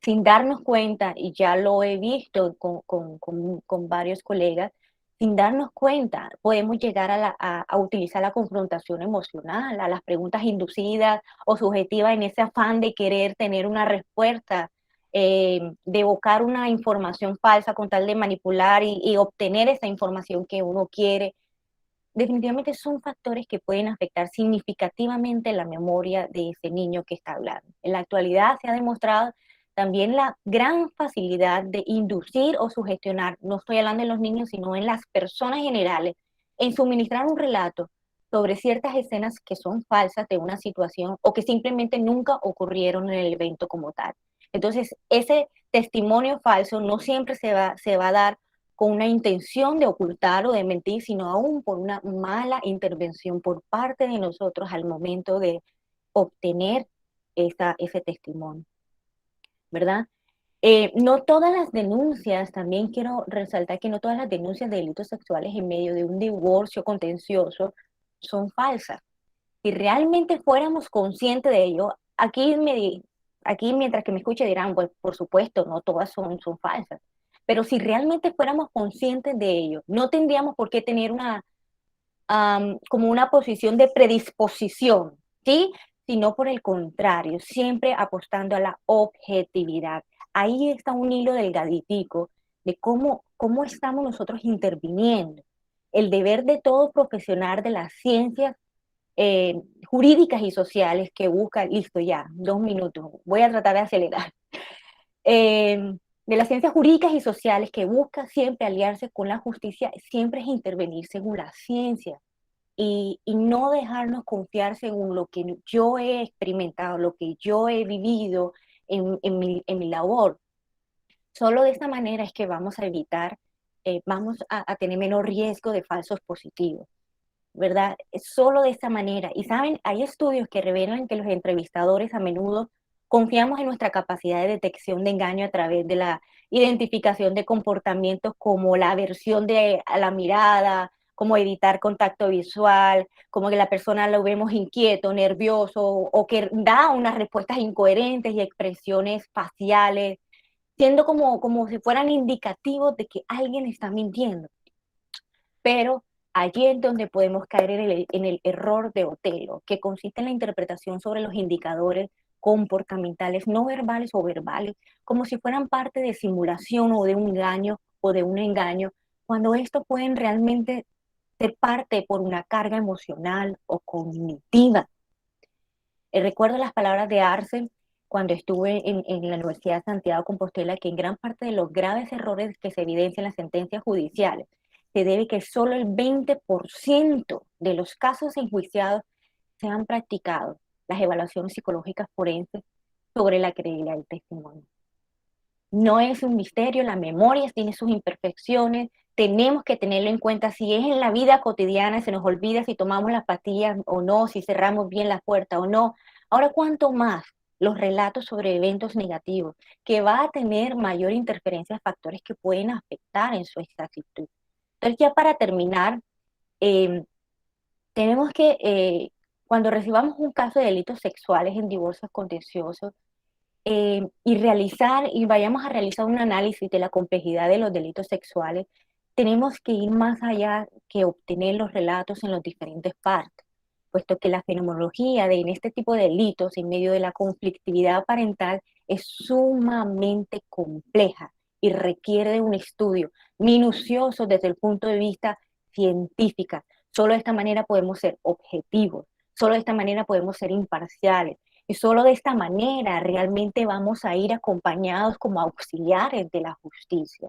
[SPEAKER 8] Sin darnos cuenta, y ya lo he visto con varios colegas, sin darnos cuenta podemos llegar a utilizar la confrontación emocional, a las preguntas inducidas o subjetivas en ese afán de querer tener una respuesta, de evocar una información falsa con tal de manipular y obtener esa información que uno quiere. Definitivamente son factores que pueden afectar significativamente la memoria de ese niño que está hablando. En la actualidad se ha demostrado también la gran facilidad de inducir o sugestionar, no estoy hablando de los niños, sino en las personas generales, en suministrar un relato sobre ciertas escenas que son falsas de una situación o que simplemente nunca ocurrieron en el evento como tal. Entonces, ese testimonio falso no siempre se va a dar con una intención de ocultar o de mentir, sino aún por una mala intervención por parte de nosotros al momento de obtener ese testimonio, ¿verdad? No todas las denuncias, también quiero resaltar que no todas las denuncias de delitos sexuales en medio de un divorcio contencioso son falsas. Si realmente fuéramos conscientes de ello, aquí mientras que me escuche dirán, pues por supuesto, no todas son falsas. Pero si realmente fuéramos conscientes de ello, no tendríamos por qué tener como una posición de predisposición, ¿sí? Sino por el contrario, siempre apostando a la objetividad. Ahí está un hilo delgaditico de cómo estamos nosotros interviniendo. El deber de todo profesional de las ciencias jurídicas y sociales que busca, listo ya, 2 minutos, voy a tratar de acelerar. De las ciencias jurídicas y sociales que busca siempre aliarse con la justicia, siempre es intervenir según la ciencia y no dejarnos confiar según lo que yo he experimentado, lo que yo he vivido en mi labor. Solo de esta manera es que vamos a evitar, vamos a tener menos riesgo de falsos positivos, ¿verdad? Solo de esta manera. Y saben, hay estudios que revelan que los entrevistadores a menudo confiamos en nuestra capacidad de detección de engaño a través de la identificación de comportamientos como la aversión a la mirada, como evitar contacto visual, como que la persona lo vemos inquieto, nervioso, o que da unas respuestas incoherentes y expresiones faciales, siendo como si fueran indicativos de que alguien está mintiendo. Pero allí es donde podemos caer en el error de Otelo, que consiste en la interpretación sobre los indicadores comportamentales no verbales o verbales, como si fueran parte de simulación o de un engaño cuando estos pueden realmente ser parte por una carga emocional o cognitiva. Recuerdo las palabras de Arce cuando estuve en la Universidad de Santiago de Compostela, que en gran parte de los graves errores que se evidencian en las sentencias judiciales se debe que solo el 20% de los casos enjuiciados se han practicado las evaluaciones psicológicas forenses sobre la credibilidad del testimonio. No es un misterio, la memoria tiene sus imperfecciones, tenemos que tenerlo en cuenta. Si es en la vida cotidiana, se nos olvida si tomamos las pastillas o no, si cerramos bien la puerta o no. Ahora, ¿cuánto más los relatos sobre eventos negativos, que va a tener mayor interferencia de factores que pueden afectar en su exactitud? Entonces, ya para terminar, tenemos que, cuando recibamos un caso de delitos sexuales en divorcios contenciosos, y vayamos a realizar un análisis de la complejidad de los delitos sexuales, tenemos que ir más allá que obtener los relatos en las diferentes partes, puesto que la fenomenología en este tipo de delitos, en medio de la conflictividad parental, es sumamente compleja y requiere un estudio minucioso desde el punto de vista científico. Solo de esta manera podemos ser objetivos, solo de esta manera podemos ser imparciales, y solo de esta manera realmente vamos a ir acompañados como auxiliares de la justicia.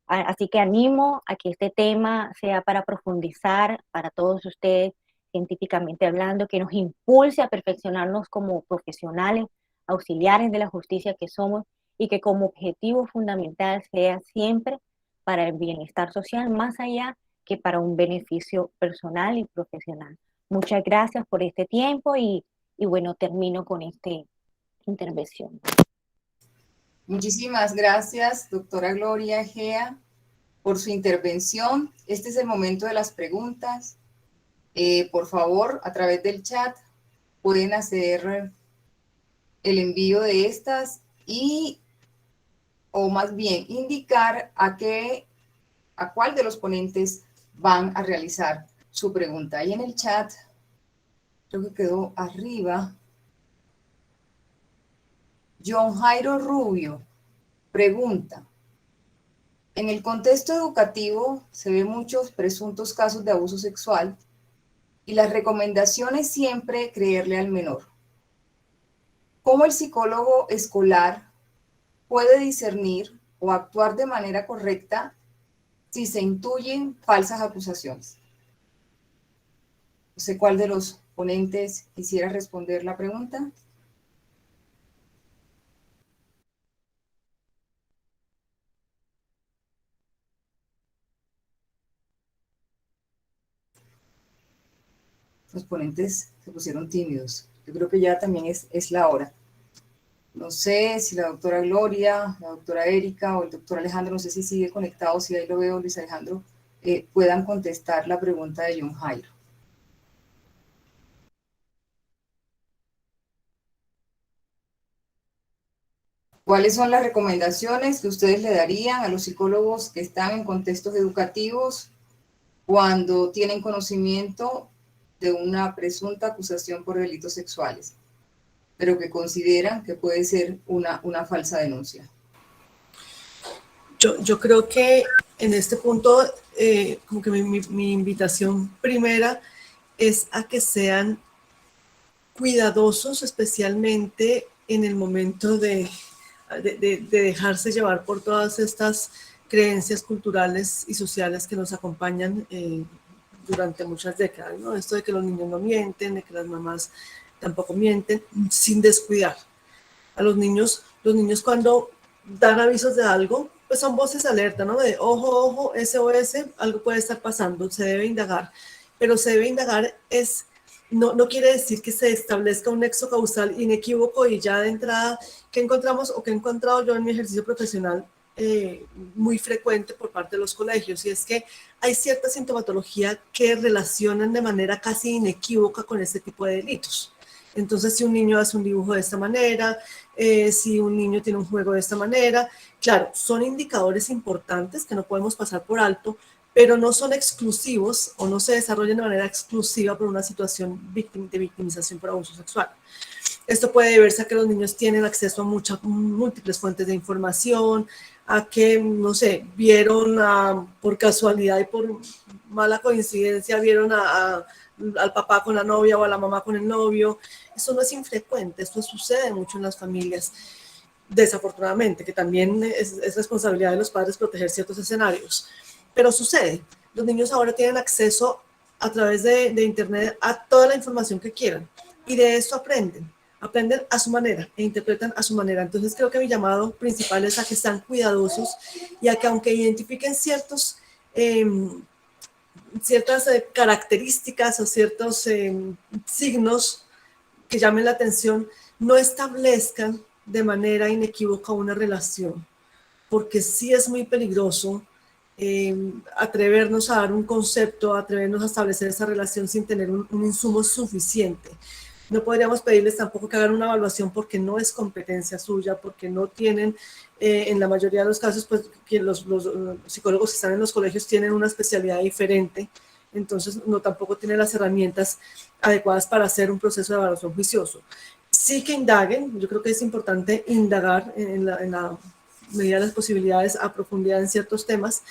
[SPEAKER 8] Así que animo a que este tema sea para profundizar para todos ustedes, científicamente hablando, que nos impulse a perfeccionarnos como profesionales, auxiliares de la justicia que somos, y que como objetivo fundamental sea siempre para el bienestar social, más allá que para un beneficio personal y profesional. Muchas gracias por este tiempo y bueno, termino con esta intervención.
[SPEAKER 1] Muchísimas gracias, doctora Gloria Egea, por su intervención. Este es el momento de las preguntas. Por favor, a través del chat pueden hacer el envío de estas o más bien indicar a cuál de los ponentes van a realizar su pregunta. Ahí en el chat, creo que quedó arriba, John Jairo Rubio pregunta: en el contexto educativo se ven muchos presuntos casos de abuso sexual y la recomendación es siempre creerle al menor. ¿Cómo el psicólogo escolar puede discernir o actuar de manera correcta si se intuyen falsas acusaciones? No sé cuál de los ponentes quisiera responder la pregunta. Los ponentes se pusieron tímidos. Yo creo que ya también es la hora. No sé si la doctora Gloria, la doctora Erika o el doctor Alejandro, no sé si sigue conectado, si ahí lo veo, Luis Alejandro, puedan contestar la pregunta de John Jairo. ¿Cuáles son las recomendaciones que ustedes le darían a los psicólogos que están en contextos educativos cuando tienen conocimiento de una presunta acusación por delitos sexuales, pero que consideran que puede ser una falsa denuncia?
[SPEAKER 6] Yo creo que en este punto, como que mi invitación primera es a que sean cuidadosos, especialmente en el momento de dejarse llevar por todas estas creencias culturales y sociales que nos acompañan durante muchas décadas, ¿no? Esto de que los niños no mienten, de que las mamás tampoco mienten, sin descuidar. A los niños cuando dan avisos de algo, pues son voces alerta, ¿no? De ojo, ojo, SOS, algo puede estar pasando, se debe indagar. Pero se debe indagar no quiere decir que se establezca un nexo causal inequívoco y ya de entrada, ¿qué encontramos o qué he encontrado yo en mi ejercicio profesional muy frecuente por parte de los colegios? Y es que hay cierta sintomatología que relacionan de manera casi inequívoca con este tipo de delitos. Entonces, si un niño hace un dibujo de esta manera, si un niño tiene un juego de esta manera, claro, son indicadores importantes que no podemos pasar por alto, pero no son exclusivos o no se desarrollan de manera exclusiva por una situación de victimización por abuso sexual. Esto puede deberse a que los niños tienen acceso a múltiples fuentes de información, a que, no sé, vieron por casualidad y por mala coincidencia, vieron al papá con la novia o a la mamá con el novio. Eso no es infrecuente, esto sucede mucho en las familias, desafortunadamente, que también es responsabilidad de los padres proteger ciertos escenarios. Pero sucede, los niños ahora tienen acceso a través de internet a toda la información que quieran y de esto aprenden a su manera e interpretan a su manera. Entonces creo que mi llamado principal es a que sean cuidadosos y a que aunque identifiquen ciertas características o ciertos signos que llamen la atención, no establezcan de manera inequívoca una relación, porque sí es muy peligroso atrevernos a dar un concepto, atrevernos a establecer esa relación sin tener un insumo suficiente. no podríamos pedirles tampoco que hagan una evaluación porque no es competencia suya, porque no tienen, en la mayoría de los casos, pues que los psicólogos que están en los colegios tienen una especialidad diferente, entonces no tampoco tienen las herramientas adecuadas para hacer un proceso de evaluación juicioso. Sí que indaguen, yo creo que es importante indagar en la medida de las posibilidades a profundidad en ciertos temas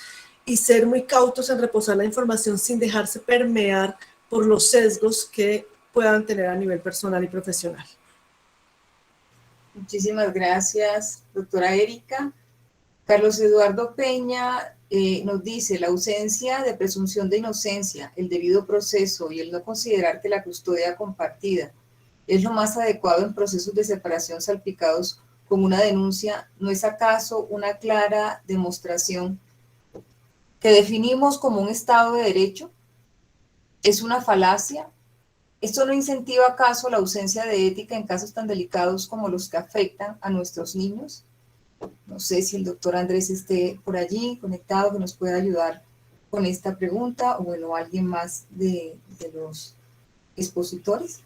[SPEAKER 6] y ser muy cautos en reposar la información sin dejarse permear por los sesgos que puedan tener a nivel personal y profesional.
[SPEAKER 1] Muchísimas gracias, doctora Erika. Carlos Eduardo Peña nos dice: la ausencia de presunción de inocencia, el debido proceso y el no considerar que la custodia compartida es lo más adecuado en procesos de separación salpicados con una denuncia, ¿no es acaso una clara demostración que definimos como un Estado de Derecho? ¿Es una falacia? ¿Esto no incentiva acaso la ausencia de ética en casos tan delicados como los que afectan a nuestros niños? No sé si el doctor Andrés esté por allí conectado, que nos pueda ayudar con esta pregunta, o bueno, alguien más de los expositores.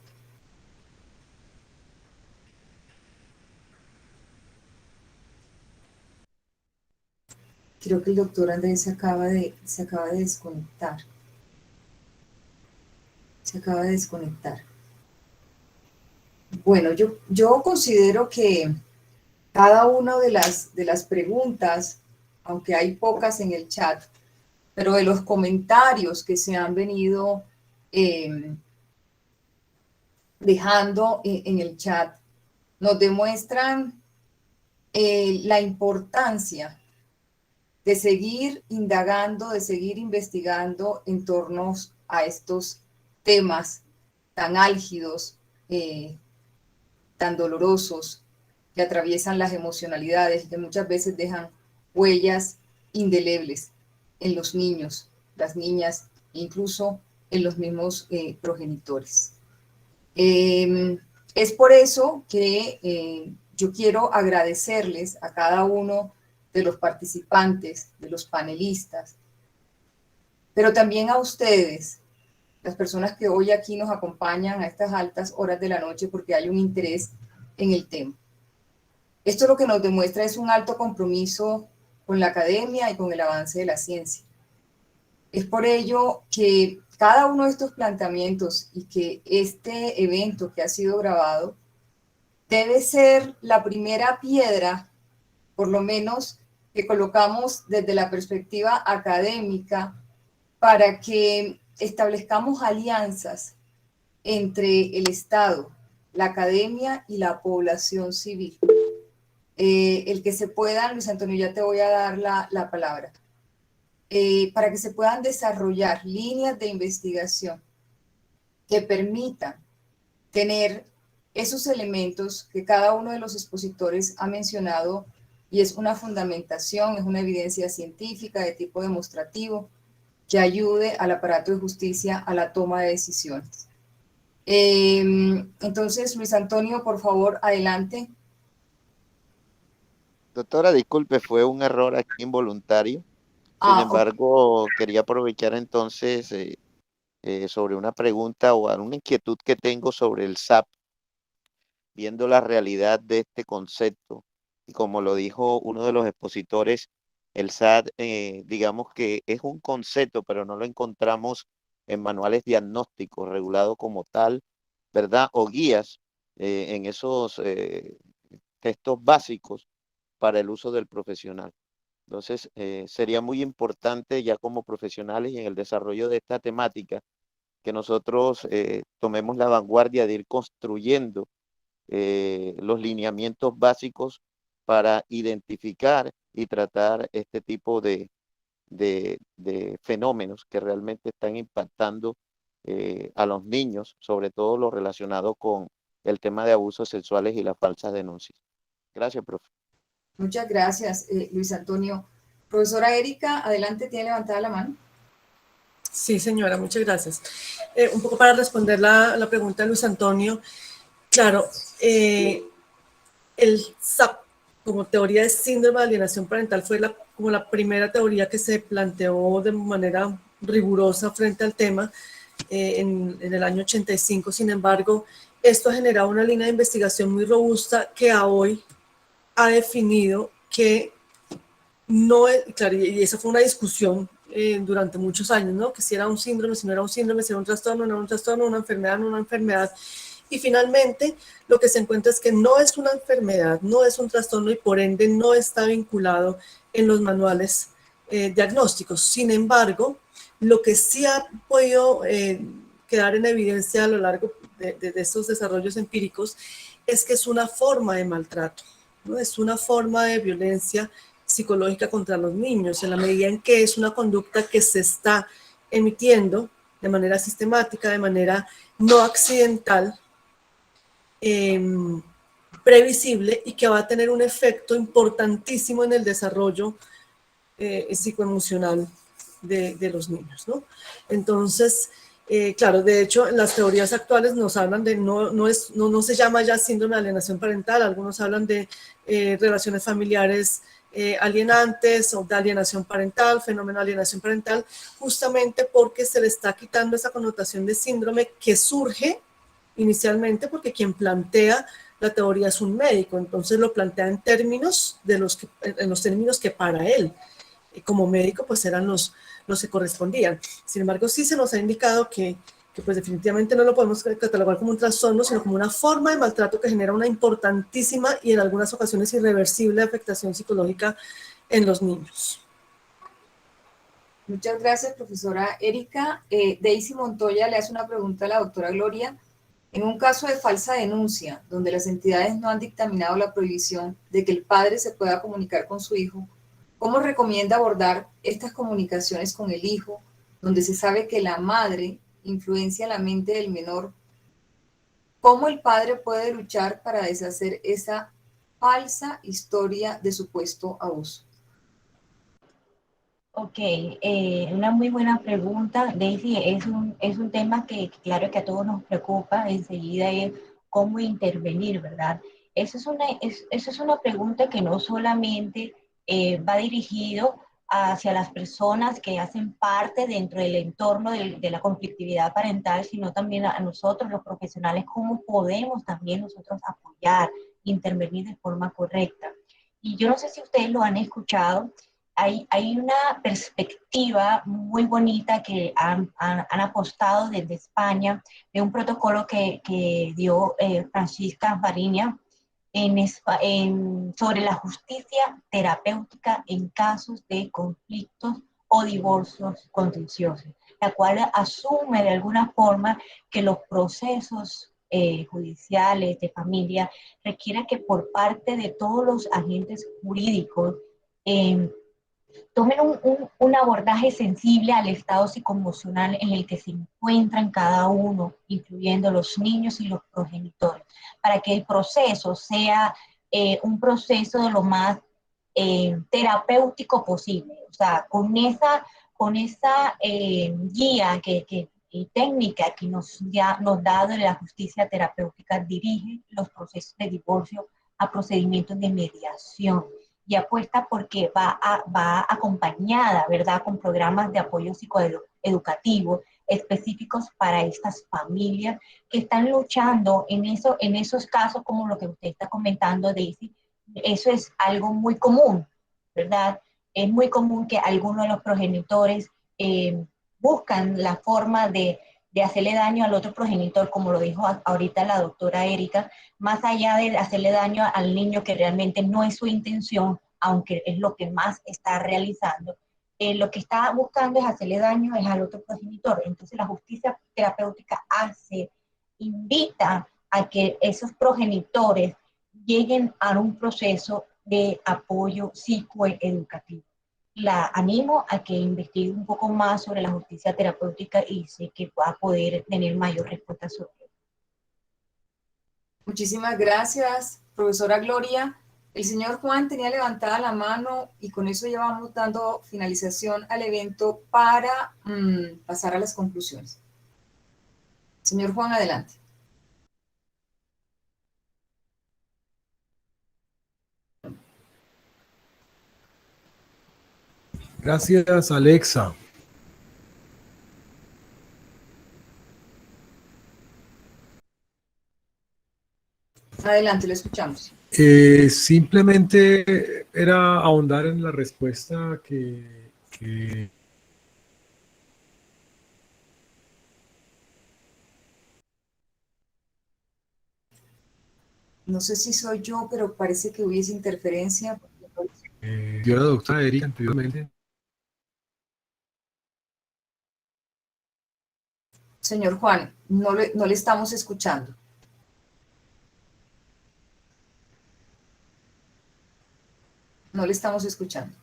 [SPEAKER 1] Creo que el doctor Andrés se acaba de desconectar. Se acaba de desconectar. Bueno, yo considero que cada una de las preguntas, aunque hay pocas en el chat, pero de los comentarios que se han venido dejando en el chat, nos demuestran la importancia de seguir indagando, de seguir investigando en torno a estos temas tan álgidos, tan dolorosos, que atraviesan las emocionalidades, que muchas veces dejan huellas indelebles en los niños, las niñas, incluso en los mismos progenitores. Es por eso que yo quiero agradecerles a cada uno de los participantes, de los panelistas, pero también a ustedes, las personas que hoy aquí nos acompañan a estas altas horas de la noche, porque hay un interés en el tema. Esto lo que nos demuestra es un alto compromiso con la academia y con el avance de la ciencia. Es por ello que cada uno de estos planteamientos y que este evento que ha sido grabado debe ser la primera piedra, por lo menos, que colocamos desde la perspectiva académica para que establezcamos alianzas entre el Estado, la academia y la población civil. El que se puedan, Luis Antonio, ya te voy a dar la palabra, para que se puedan desarrollar líneas de investigación que permitan tener esos elementos que cada uno de los expositores ha mencionado, y es una fundamentación, es una evidencia científica de tipo demostrativo que ayude al aparato de justicia a la toma de decisiones. Entonces, Luis Antonio, por favor, adelante.
[SPEAKER 9] Doctora, disculpe, fue un error aquí involuntario. Sin embargo, quería aprovechar entonces sobre una pregunta o una inquietud que tengo sobre el SAP, viendo la realidad de este concepto. Y como lo dijo uno de los expositores, el SAT, digamos que es un concepto, pero no lo encontramos en manuales diagnósticos regulados como tal, ¿verdad? O guías en esos textos básicos para el uso del profesional. Entonces, sería muy importante ya como profesionales y en el desarrollo de esta temática que nosotros tomemos la vanguardia de ir construyendo los lineamientos básicos para identificar y tratar este tipo de fenómenos que realmente están impactando a los niños, sobre todo lo relacionado con el tema de abusos sexuales y las falsas denuncias. Gracias, profe.
[SPEAKER 1] Muchas gracias, Luis Antonio. Profesora Erika, adelante, tiene levantada la mano.
[SPEAKER 6] Sí, señora, muchas gracias. Un poco para responder la pregunta de Luis Antonio. Claro, el SAP como teoría de síndrome de alienación parental fue como la primera teoría que se planteó de manera rigurosa frente al tema en el año 85. Sin embargo, esto ha generado una línea de investigación muy robusta que a hoy ha definido que no es, claro, y esa fue una discusión durante muchos años, ¿no? Que si era un síndrome, si no era un síndrome, si era un trastorno, no era un trastorno, una enfermedad, no una enfermedad. Y finalmente lo que se encuentra es que no es una enfermedad, no es un trastorno y por ende no está vinculado en los manuales diagnósticos. Sin embargo, lo que sí ha podido quedar en evidencia a lo largo de estos desarrollos empíricos es que es una forma de maltrato, ¿no? Es una forma de violencia psicológica contra los niños, en la medida en que es una conducta que se está emitiendo de manera sistemática, de manera no accidental, previsible y que va a tener un efecto importantísimo en el desarrollo psicoemocional de los niños, ¿no? Entonces, claro, de hecho, las teorías actuales nos hablan de, no se llama ya síndrome de alienación parental, algunos hablan de relaciones familiares alienantes o de alienación parental, fenómeno de alienación parental, justamente porque se le está quitando esa connotación de síndrome que surge inicialmente porque quien plantea la teoría es un médico, entonces lo plantea en términos en los términos que para él como médico pues eran los que correspondían. Sin embargo, sí se nos ha indicado que pues definitivamente no lo podemos catalogar como un trastorno, sino como una forma de maltrato que genera una importantísima y en algunas ocasiones irreversible afectación psicológica en los niños.
[SPEAKER 1] Muchas gracias, profesora Erika. Daisy Montoya le hace una pregunta a la doctora Gloria. En un caso de falsa denuncia, donde las entidades no han dictaminado la prohibición de que el padre se pueda comunicar con su hijo, ¿cómo recomienda abordar estas comunicaciones con el hijo, donde se sabe que la madre influencia la mente del menor? ¿Cómo el padre puede luchar para deshacer esa falsa historia de supuesto abuso?
[SPEAKER 10] Ok, una muy buena pregunta, Daisy. Es un tema que claro que a todos nos preocupa. Enseguida es cómo intervenir, ¿verdad? Eso es una pregunta que no solamente va dirigido hacia las personas que hacen parte dentro del entorno de la conflictividad parental, sino también a nosotros, los profesionales, cómo podemos también nosotros apoyar, intervenir de forma correcta. Y yo no sé si ustedes lo han escuchado. Hay una perspectiva muy bonita que han apostado desde España, de un protocolo que dio Francisca Fariña sobre la justicia terapéutica en casos de conflictos o divorcios contenciosos, la cual asume de alguna forma que los procesos judiciales de familia requieren que por parte de todos los agentes jurídicos tomen un abordaje sensible al estado psicoemocional en el que se encuentran cada uno, incluyendo los niños y los progenitores, para que el proceso sea un proceso de lo más terapéutico posible. O sea, con esa guía y técnica que nos da de la justicia terapéutica, dirige los procesos de divorcio a procedimientos de mediación, y apuesta porque va acompañada, ¿verdad?, con programas de apoyo psicoeducativo específicos para estas familias que están luchando en esos casos como lo que usted está comentando, Daisy. Eso es algo muy común, ¿verdad? Es muy común que algunos de los progenitores buscan la forma de hacerle daño al otro progenitor, como lo dijo ahorita la doctora Erika, más allá de hacerle daño al niño, que realmente no es su intención, aunque es lo que más está realizando, lo que está buscando es hacerle daño es al otro progenitor. Entonces la justicia terapéutica invita a que esos progenitores lleguen a un proceso de apoyo psicoeducativo. La animo a que investigue un poco más sobre la justicia terapéutica y sé que va a poder tener mayor respuesta sobre eso.
[SPEAKER 1] Muchísimas gracias, profesora Gloria. El señor Juan tenía levantada la mano y con eso ya vamos dando finalización al evento para pasar a las conclusiones. Señor Juan, adelante.
[SPEAKER 2] Gracias, Alexa.
[SPEAKER 1] Adelante, lo escuchamos.
[SPEAKER 2] Simplemente era ahondar en la respuesta que
[SPEAKER 1] No sé si soy yo, pero parece que hubiese interferencia.
[SPEAKER 2] dio la doctora Erika anteriormente.
[SPEAKER 1] Señor Juan, no le estamos escuchando. No le estamos escuchando.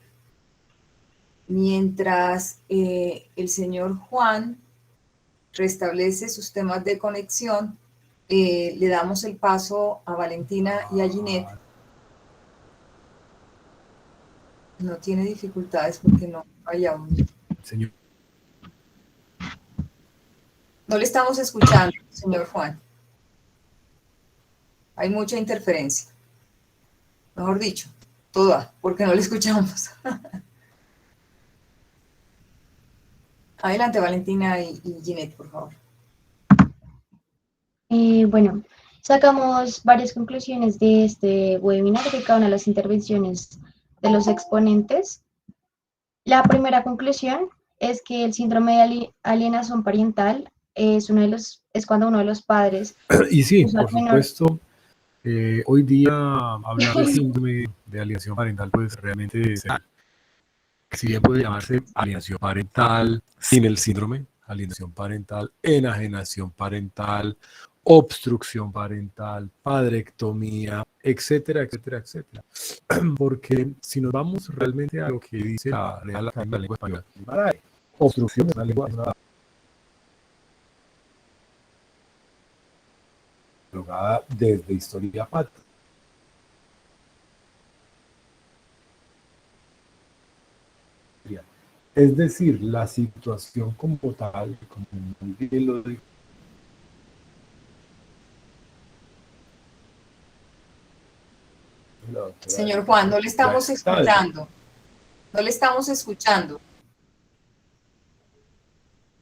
[SPEAKER 1] Mientras el señor Juan restablece sus temas de conexión, le damos el paso a Valentina y a Ginette. No tiene dificultades porque no hay audio.
[SPEAKER 2] Señor.
[SPEAKER 1] No le estamos escuchando, señor Juan. Hay mucha interferencia. Mejor dicho, toda, porque no le escuchamos. Adelante, Valentina y Ginette, por favor.
[SPEAKER 4] Bueno, sacamos varias conclusiones de este webinar de cada una de las intervenciones de los exponentes. La primera conclusión es que el síndrome de alienación parental es cuando uno de los padres...
[SPEAKER 2] Y sí, por supuesto, hoy día hablar de síndrome de alienación parental pues realmente es, si bien puede llamarse alienación parental sin el síndrome, alienación parental, enajenación parental, obstrucción parental, padrectomía, etcétera, etcétera, etcétera. Porque si nos vamos realmente a lo que dice la Real Academia de la Lengua Española, obstrucción es una lengua catalogada desde historia patria. Es decir, la situación como tal, como muy bien lo dijo.
[SPEAKER 1] Señor Juan, no le estamos escuchando. No le estamos escuchando.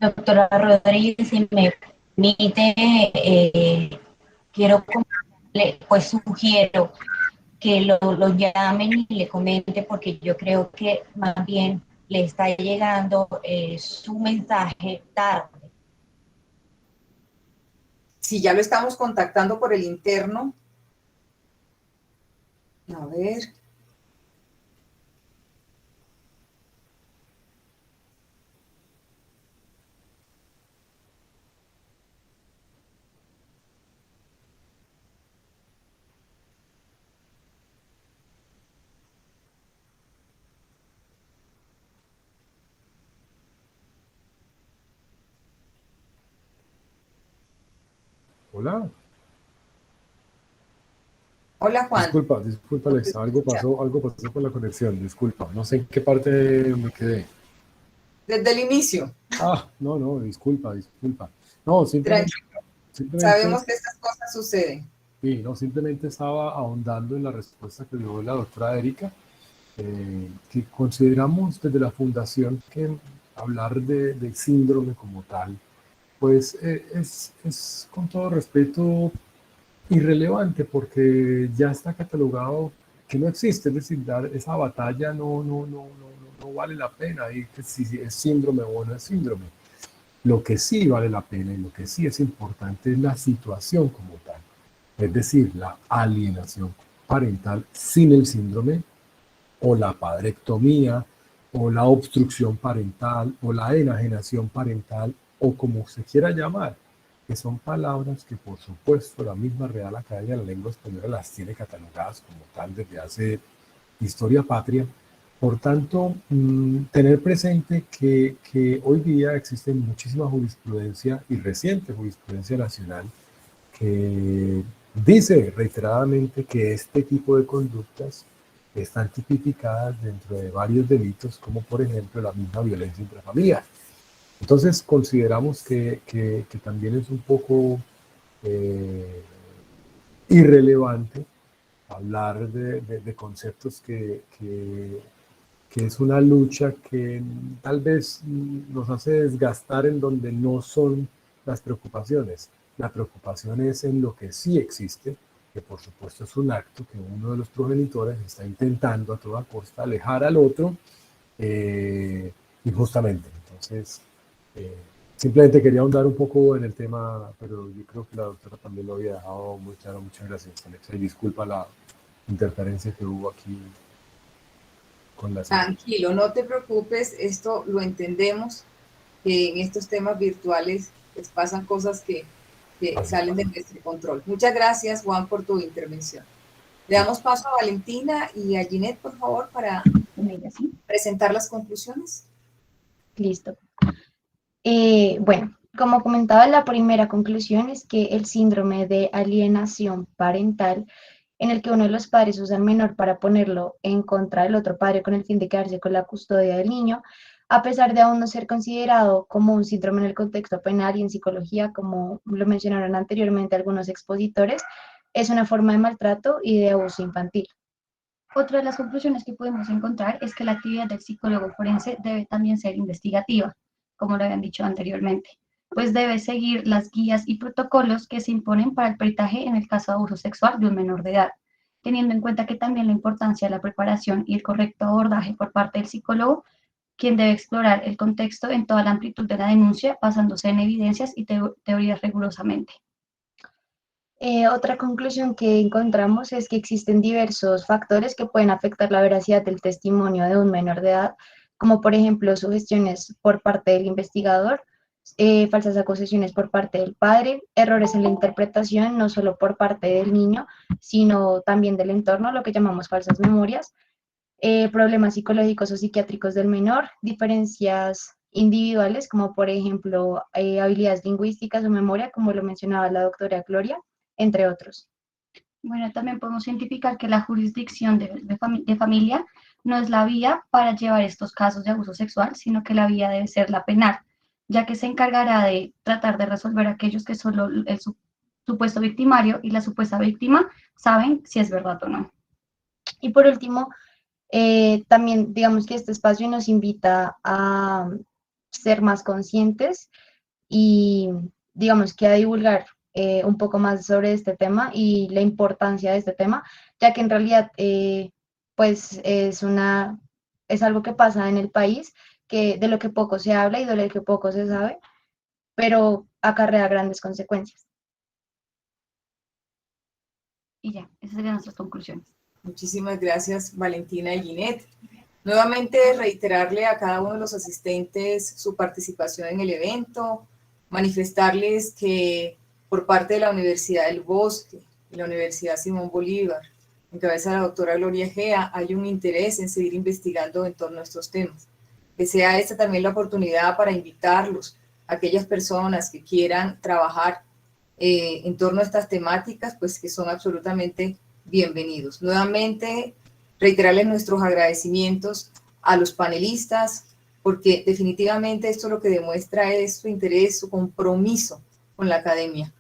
[SPEAKER 10] Doctora Rodríguez, si me permite, pues sugiero que lo llamen y le comente, porque yo creo que más bien le está llegando su mensaje tarde.
[SPEAKER 1] Si ya lo estamos contactando por el interno. A ver.
[SPEAKER 2] Hola.
[SPEAKER 1] Hola, Juan.
[SPEAKER 2] Disculpa, Alexa, algo pasó con la conexión, disculpa, no sé en qué parte me quedé.
[SPEAKER 1] Desde el inicio.
[SPEAKER 2] No, disculpa. No, simplemente
[SPEAKER 1] sabemos que estas cosas suceden.
[SPEAKER 2] Sí, no, simplemente estaba ahondando en la respuesta que dio la doctora Erika, que consideramos desde la fundación que hablar de síndrome como tal, pues es con todo respeto irrelevante, porque ya está catalogado que no existe, es decir, dar esa batalla no vale la pena, y que si es síndrome o no es síndrome. Lo que sí vale la pena y lo que sí es importante es la situación como tal, es decir, la alienación parental sin el síndrome, o la padrectomía, o la obstrucción parental, o la enajenación parental, o como se quiera llamar, que son palabras que por supuesto la misma Real Academia de la Lengua Española las tiene catalogadas como tal desde hace historia patria. Por tanto, tener presente que hoy día existe muchísima jurisprudencia y reciente jurisprudencia nacional que dice reiteradamente que este tipo de conductas están tipificadas dentro de varios delitos, como por ejemplo la misma violencia intrafamiliar. Entonces consideramos que también es un poco irrelevante hablar de conceptos que es una lucha que tal vez nos hace desgastar en donde no son las preocupaciones. La preocupación es en lo que sí existe, que por supuesto es un acto que uno de los progenitores está intentando a toda costa alejar al otro injustamente. Entonces, simplemente quería ahondar un poco en el tema, pero yo creo que la doctora también lo había dejado muy claro. Muchas gracias, Alexa, y disculpa la interferencia que hubo aquí con la señal.
[SPEAKER 1] Tranquilo, no te preocupes, esto lo entendemos, que en estos temas virtuales pues, pasan cosas que salen de nuestro control. Muchas gracias, Juan, por tu intervención. Le damos paso a Valentina y a Ginette, por favor, para presentar las conclusiones.
[SPEAKER 4] Listo. Bueno, como comentaba, la primera conclusión es que el síndrome de alienación parental, en el que uno de los padres usa al menor para ponerlo en contra del otro padre con el fin de quedarse con la custodia del niño, a pesar de aún no ser considerado como un síndrome en el contexto penal y en psicología, como lo mencionaron anteriormente algunos expositores, es una forma de maltrato y de abuso infantil.
[SPEAKER 11] Otra de las conclusiones que podemos encontrar es que la actividad del psicólogo forense debe también ser investigativa, como lo habían dicho anteriormente, pues debe seguir las guías y protocolos que se imponen para el peritaje en el caso de abuso sexual de un menor de edad, teniendo en cuenta que también la importancia de la preparación y el correcto abordaje por parte del psicólogo, quien debe explorar el contexto en toda la amplitud de la denuncia, basándose en evidencias y teorías rigurosamente.
[SPEAKER 4] Otra conclusión que encontramos es que existen diversos factores que pueden afectar la veracidad del testimonio de un menor de edad, como por ejemplo sugestiones por parte del investigador, falsas acusaciones por parte del padre, errores en la interpretación, no solo por parte del niño, sino también del entorno, lo que llamamos falsas memorias, problemas psicológicos o psiquiátricos del menor, diferencias individuales, como por ejemplo habilidades lingüísticas o memoria, como lo mencionaba la doctora Gloria, entre otros.
[SPEAKER 11] Bueno, también podemos identificar que la jurisdicción de familia no es la vía para llevar estos casos de abuso sexual, sino que la vía debe ser la penal, ya que se encargará de tratar de resolver aquellos que solo el supuesto victimario y la supuesta víctima saben si es verdad o no.
[SPEAKER 4] Y por último, también digamos que este espacio nos invita a ser más conscientes y digamos que a divulgar un poco más sobre este tema y la importancia de este tema, ya que en realidad pues es algo que pasa en el país, de lo que poco se habla y de lo que poco se sabe, pero acarrea grandes consecuencias.
[SPEAKER 11] Y ya, esas serían nuestras conclusiones.
[SPEAKER 1] Muchísimas gracias, Valentina y Ginette. Nuevamente reiterarle a cada uno de los asistentes su participación en el evento, manifestarles que por parte de la Universidad del Bosque y la Universidad Simón Bolívar, en cabeza de la doctora Gloria Gea, hay un interés en seguir investigando en torno a estos temas. Que sea esta también la oportunidad para invitarlos a aquellas personas que quieran trabajar en torno a estas temáticas, pues que son absolutamente bienvenidos. Nuevamente, reiterarles nuestros agradecimientos a los panelistas, porque definitivamente esto lo que demuestra es su interés, su compromiso con la academia.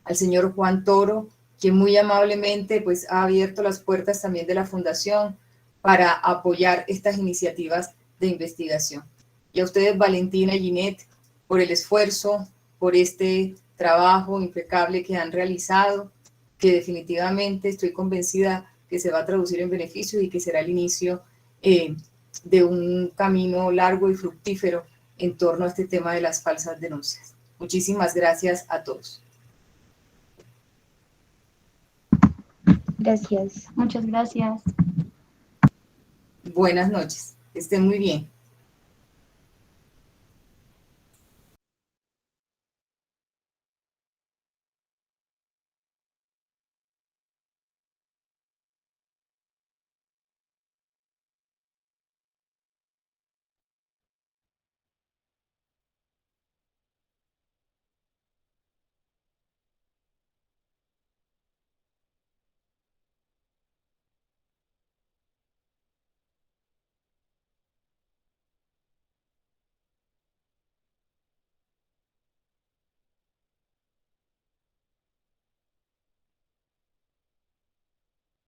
[SPEAKER 1] Al señor Juan Toro, quien muy amablemente pues, ha abierto las puertas también de la Fundación para apoyar estas iniciativas de investigación. Y a ustedes, Valentina y Ginette, por el esfuerzo, por este trabajo impecable que han realizado, que definitivamente estoy convencida que se va a traducir en beneficios y que será el inicio de un camino largo y fructífero en torno a este tema de las falsas denuncias. Muchísimas gracias a todos.
[SPEAKER 4] Gracias.
[SPEAKER 11] Muchas gracias.
[SPEAKER 1] Buenas noches. Que estén muy bien.